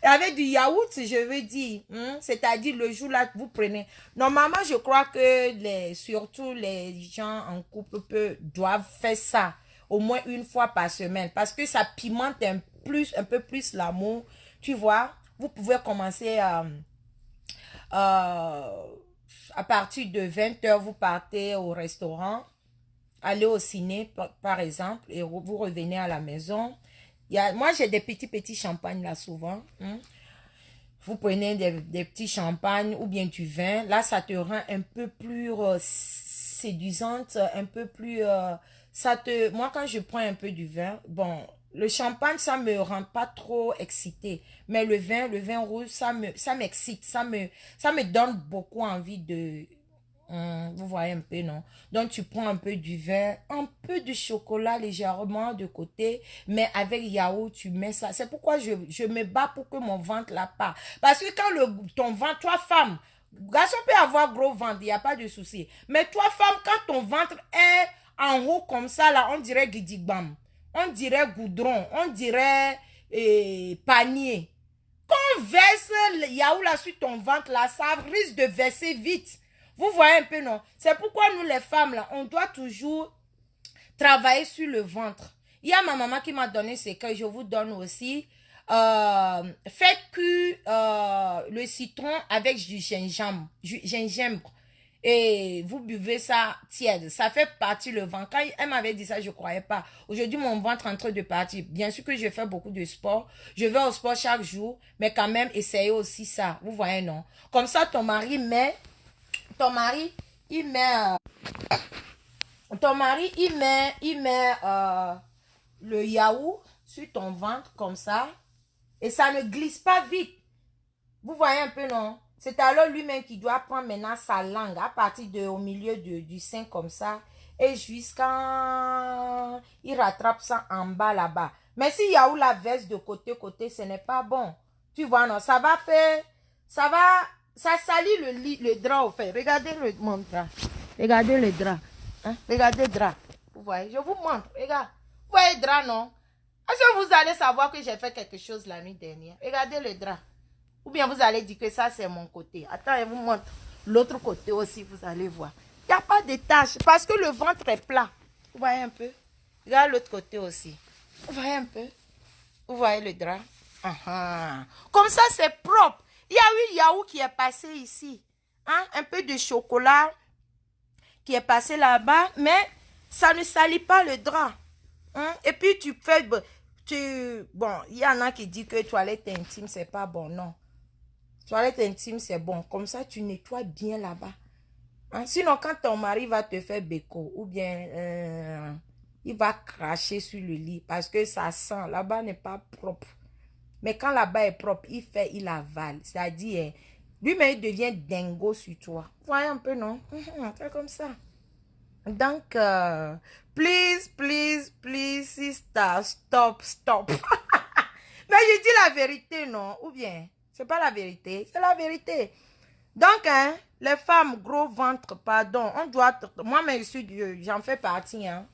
Avec du yaourt, je veux dire. C'est-à-dire le jour là que vous prenez. Normalement, je crois que surtout les gens en couple doivent faire ça au moins 1 fois par semaine. Parce que ça pimente un peu plus l'amour. Tu vois, vous pouvez commencer à partir de 20h, vous partez au restaurant. Allez au ciné, par exemple, et vous revenez à la maison. Moi, j'ai des petits champagnes là souvent. Vous prenez des petits champagnes ou bien du vin. Là, ça te rend un peu plus séduisante, un peu plus... Moi, quand je prends un peu du vin, bon, le champagne, ça me rend pas trop excitée. Mais le vin rouge, ça m'excite. Ça me donne beaucoup envie de... vous voyez un peu, non? Donc, tu prends un peu du vin, un peu de chocolat légèrement de côté, mais avec yaourt, tu mets ça. C'est pourquoi je me bats pour que mon ventre là part. Parce que quand ton ventre, toi femme, garçon peut avoir gros ventre, il n'y a pas de souci. Mais toi femme, quand ton ventre est en haut comme ça, là, on dirait guidigbam, on dirait goudron, on dirait panier. Quand on verse le yaourt là sur ton ventre là, ça risque de verser vite. Vous voyez un peu, non? C'est pourquoi nous, les femmes, là, on doit toujours travailler sur le ventre. Il y a ma maman qui m'a donné ce que je vous donne aussi. Faites cuire le citron avec du gingembre. Et vous buvez ça tiède. Ça fait partir le ventre. Quand elle m'avait dit ça, je ne croyais pas. Aujourd'hui, mon ventre est en train de partir. Bien sûr que je fais beaucoup de sport. Je vais au sport chaque jour. Mais quand même, essayez aussi ça. Vous voyez, non? Comme ça, ton mari, il met le yaourt sur ton ventre comme ça et ça ne glisse pas vite. Vous voyez un peu, non? C'est alors lui-même qui doit prendre maintenant sa langue à partir au milieu du sein comme ça et jusqu'à il rattrape ça en bas là-bas. Mais si yaourt la verse de côté, ce n'est pas bon. Tu vois, non? Ça salit le drap au fait. Regardez mon drap. Regardez le drap. Hein? Regardez le drap. Vous voyez, je vous montre. Regarde. Vous voyez le drap, non? Est-ce que vous allez savoir que j'ai fait quelque chose la nuit dernière? Regardez le drap. Ou bien vous allez dire que ça, c'est mon côté. Attends, je vous montre l'autre côté aussi, vous allez voir. Il n'y a pas de tache parce que le ventre est plat. Vous voyez un peu? Regarde l'autre côté aussi. Vous voyez un peu? Vous voyez le drap? Comme ça, c'est propre. Il y a eu yaourt qui est passé ici. Hein? Un peu de chocolat qui est passé là-bas. Mais ça ne salit pas le drap. Hein? Et puis, tu fais... Bon, il y en a qui disent que toilette intime, c'est pas bon. Non. Toilette intime, c'est bon. Comme ça, tu nettoies bien là-bas. Hein? Sinon, quand ton mari va te faire béco, ou bien il va cracher sur le lit parce que ça sent. Là-bas n'est pas propre. Mais quand là-bas est propre, il avale. C'est-à-dire, lui-même, il devient dingo sur toi. Vous voyez un peu, non? C'est comme ça. Donc, please, sister, stop. Mais je dis la vérité, non? Ou bien, c'est pas la vérité, c'est la vérité. Donc, hein, les femmes, gros ventre, pardon, on doit, moi, mais j'en fais partie, hein.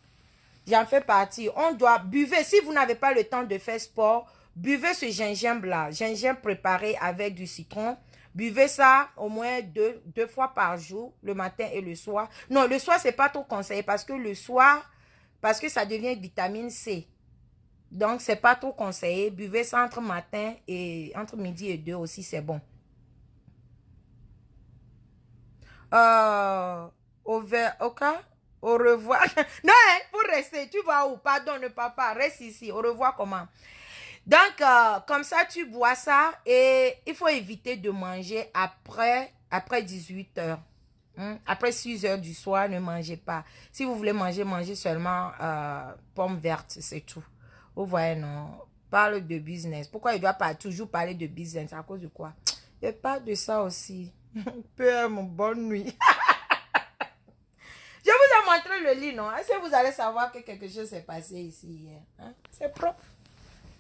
J'en fais partie. On doit, buvez, si vous n'avez pas le temps de faire sport, buvez ce gingembre-là, gingembre préparé avec du citron. Buvez ça au moins deux fois par jour, le matin et le soir. Non, le soir, c'est pas trop conseillé parce que le soir, parce que ça devient vitamine C. Donc, c'est pas trop conseillé. Buvez ça entre matin et entre midi et 2 aussi, c'est bon. Au revoir. Non, hein, pour rester, tu vas où? Pardonne, papa, reste ici. Au revoir, comment? Donc, comme ça, tu bois ça et il faut éviter de manger après 18 heures. Après 6 heures du soir, ne mangez pas. Si vous voulez manger, mangez seulement pommes vertes, c'est tout. Vous voyez, non? Parle de business. Pourquoi il doit pas toujours parler de business? À cause de quoi? Je parle de ça aussi. Père, mon bonne nuit. Je vous ai montré le lit, non? Est-ce que vous allez savoir que quelque chose s'est passé ici hier? Hein? C'est propre.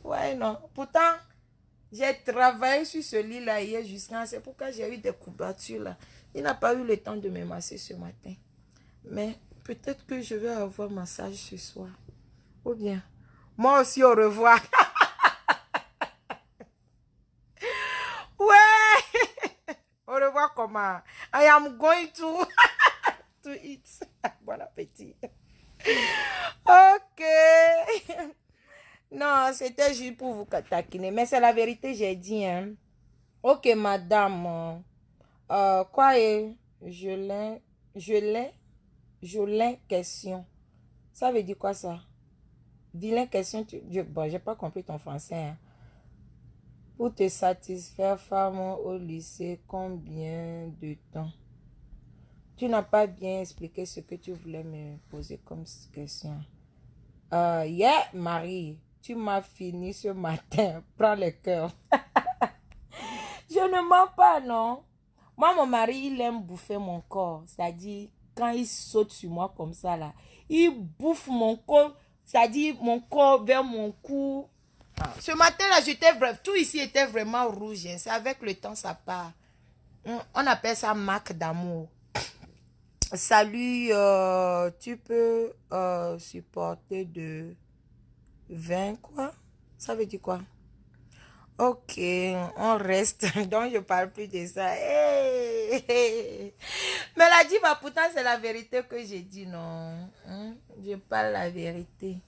Ouais, non. Pourtant, j'ai travaillé sur ce lit-là hier jusqu'à... C'est pourquoi j'ai eu des couvertures là. Il n'a pas eu le temps de me masser ce matin. Mais peut-être que je vais avoir massage ce soir. Ou bien, moi aussi, au revoir. Ouais. Au revoir comment? I am going to eat. Bon appétit. Ok. Non, c'était juste pour vous taquiner. Mais c'est la vérité, j'ai dit. Hein. Ok, madame. Quoi est Jolin question. Ça veut dire quoi ça? Vilain question. Bon, j'ai pas compris ton français. Hein. Pour te satisfaire, femme au lycée, combien de temps? Tu n'as pas bien expliqué ce que tu voulais me poser comme question. Yeah, Marie, tu m'as fini ce matin. Prends le cœur. Je ne mens pas, non. Moi, mon mari, il aime bouffer mon corps. C'est-à-dire, quand il saute sur moi comme ça, là, il bouffe mon corps. C'est-à-dire, mon corps vers mon cou. Ce matin-là, tout ici était vraiment rouge. Hein. C'est avec le temps, ça part. On appelle ça marque d'amour. Salut, tu peux supporter de 20 quoi? Ça veut dire quoi? Ok, on reste. Donc, je parle plus de ça. Hey. Mais la diva, pourtant, c'est la vérité que j'ai dit, non. Je parle la vérité.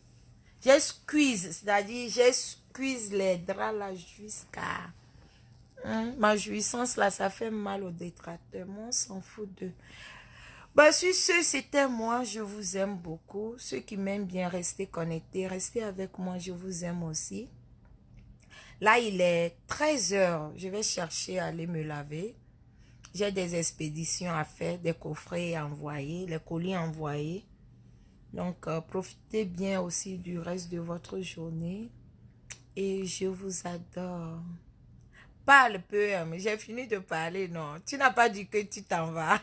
J'ai squeeze, c'est-à-dire, j'ai squeeze les draps là jusqu'à... ma jouissance là, ça fait mal aux détracteurs. Moi, on s'en fout de... Bah, sur ce, c'était moi. Je vous aime beaucoup. Ceux qui m'aiment bien, restez connectés. Restez avec moi. Je vous aime aussi. Là, il est 13 heures. Je vais chercher à aller me laver. J'ai des expéditions à faire, des coffrets à envoyer, les colis à envoyer. Donc, profitez bien aussi du reste de votre journée. Et je vous adore. Parle peu, hein, mais j'ai fini de parler, non. Tu n'as pas dit que tu t'en vas.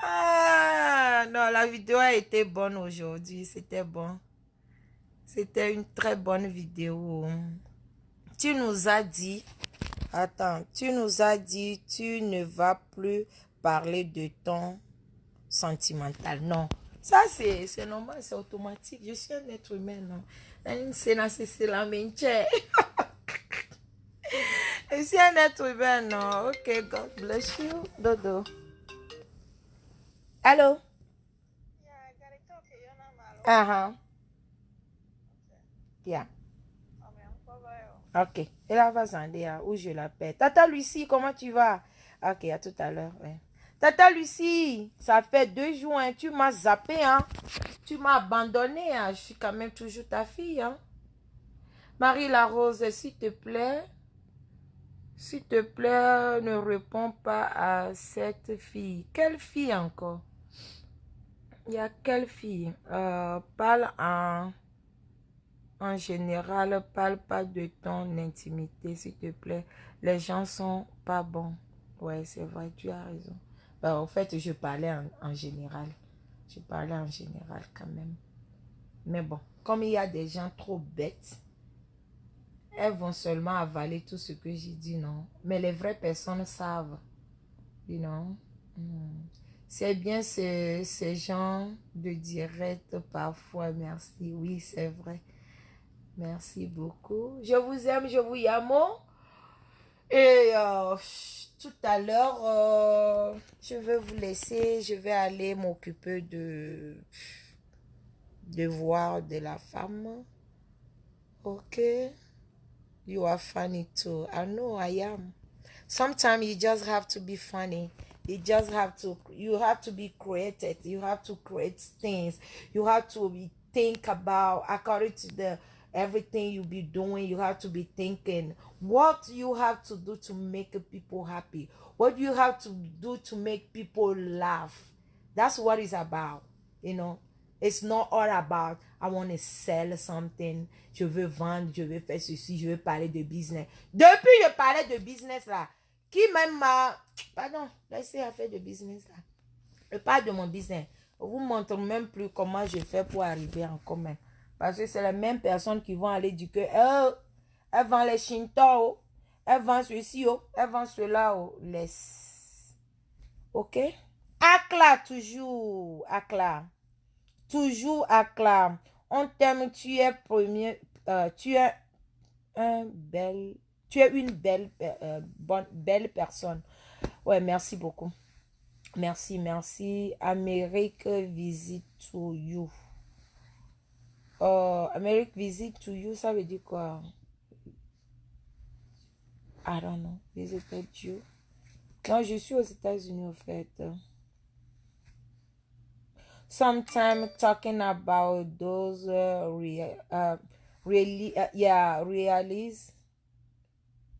Ah, non, la vidéo a été bonne aujourd'hui. C'était bon. C'était une très bonne vidéo. Tu nous as dit... Attends, tu nous as dit, tu ne vas plus parler de ton sentimental. Non, ça c'est normal, c'est automatique. Je suis un être humain, non. C'est la mente. Je suis un être humain, non. Ok, God bless you. Dodo. Allô? Yeah. Ok. Et là, va s'en dire où je l'appelle. Tata Lucie, comment tu vas? Ok, à tout à l'heure. Ouais. Tata Lucie, ça fait 2 jours, hein, tu m'as zappé, hein. Tu m'as abandonné, hein. Je suis quand même toujours ta fille, hein. Marie Larose, s'il te plaît, ne réponds pas à cette fille. Quelle fille encore? Il y a quelle fille? Parle en général, parle pas de ton intimité, s'il te plaît. Les gens sont pas bons. Ouais, c'est vrai, tu as raison. Bah, en fait, je parlais en général. Je parlais en général quand même. Mais bon, comme il y a des gens trop bêtes, elles vont seulement avaler tout ce que j'ai dit, non. Mais les vraies personnes savent. You know? C'est bien ces gens de direct parfois. Merci. Oui, c'est vrai. Merci beaucoup. Je vous aime, je vous aime. Et tout à l'heure, je vais vous laisser. Je vais aller m'occuper de devoir de la femme. Ok? You are funny too. I know I am. Sometimes you just have to be funny. You have to be creative. You have to create things. You have to think about, according to the everything you be doing, you have to be thinking what you have to do to make people happy. What you have to do to make people laugh. That's what it's about, you know. It's not all about I want to sell something. Je veux vendre, je veux faire ceci, je veux parler de business. Depuis je parlais de business là, qui même m'a... Pardon, laissez à faire de business là. Je parle de mon business. Je vous montre même plus comment je fais pour arriver en commun. Parce que c'est les mêmes personnes qui vont aller dire que elles vendent les chintos, elles vendent ceci, elles vendent cela. Laisse. Ok? Akla toujours. Akla. Toujours Akla. On t'aime, tu es premier. Tu es une belle personne. Ouais, merci beaucoup. Merci, merci. Amérique visit to you. Amérique visit to you, ça veut dire quoi? I don't know. Visited you. Non, je suis aux États-Unis, en fait. Sometime talking about those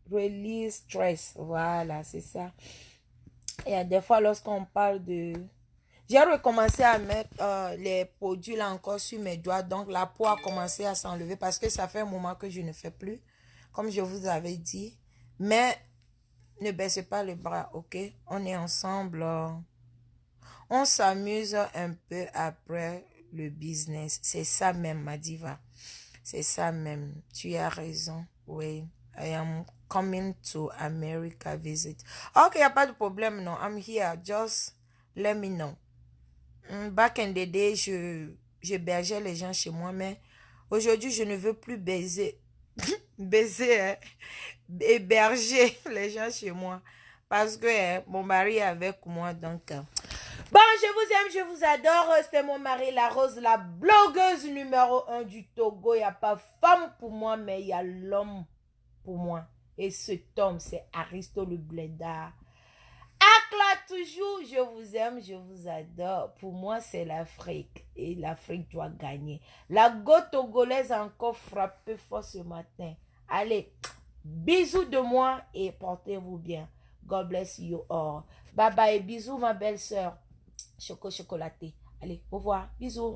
release stress. Voilà, c'est ça. Et des fois, lorsqu'on parle de... J'ai recommencé à mettre les produits là encore sur mes doigts. Donc, la peau a commencé à s'enlever parce que ça fait un moment que je ne fais plus. Comme je vous avais dit. Mais, ne baissez pas les bras, ok? On est ensemble. On s'amuse un peu après le business. C'est ça même, ma diva. C'est ça même. Tu as raison. Oui. I am coming to America visit. Ok, il n'y a pas de problème, non. I'm here. Just let me know. Back in the day, je bergeais les gens chez moi, mais aujourd'hui, je ne veux plus baiser. Baiser, hein? Héberger les gens chez moi. Parce que mon mari est avec moi, donc... Bon, je vous aime, je vous adore. C'était mon mari, la Rose, la blogueuse numéro 1 du Togo. Il n'y a pas femme pour moi, mais il y a l'homme pour moi. Et cet homme, c'est Aristo le Blédard. Akla toujours, je vous aime, je vous adore. Pour moi, c'est l'Afrique. Et l'Afrique doit gagner. La go togolaise a encore frappé fort ce matin. Allez, bisous de moi et portez-vous bien. God bless you all. Bye bye, bisous ma belle sœur. Choco chocolaté. Allez, au revoir. Bisous.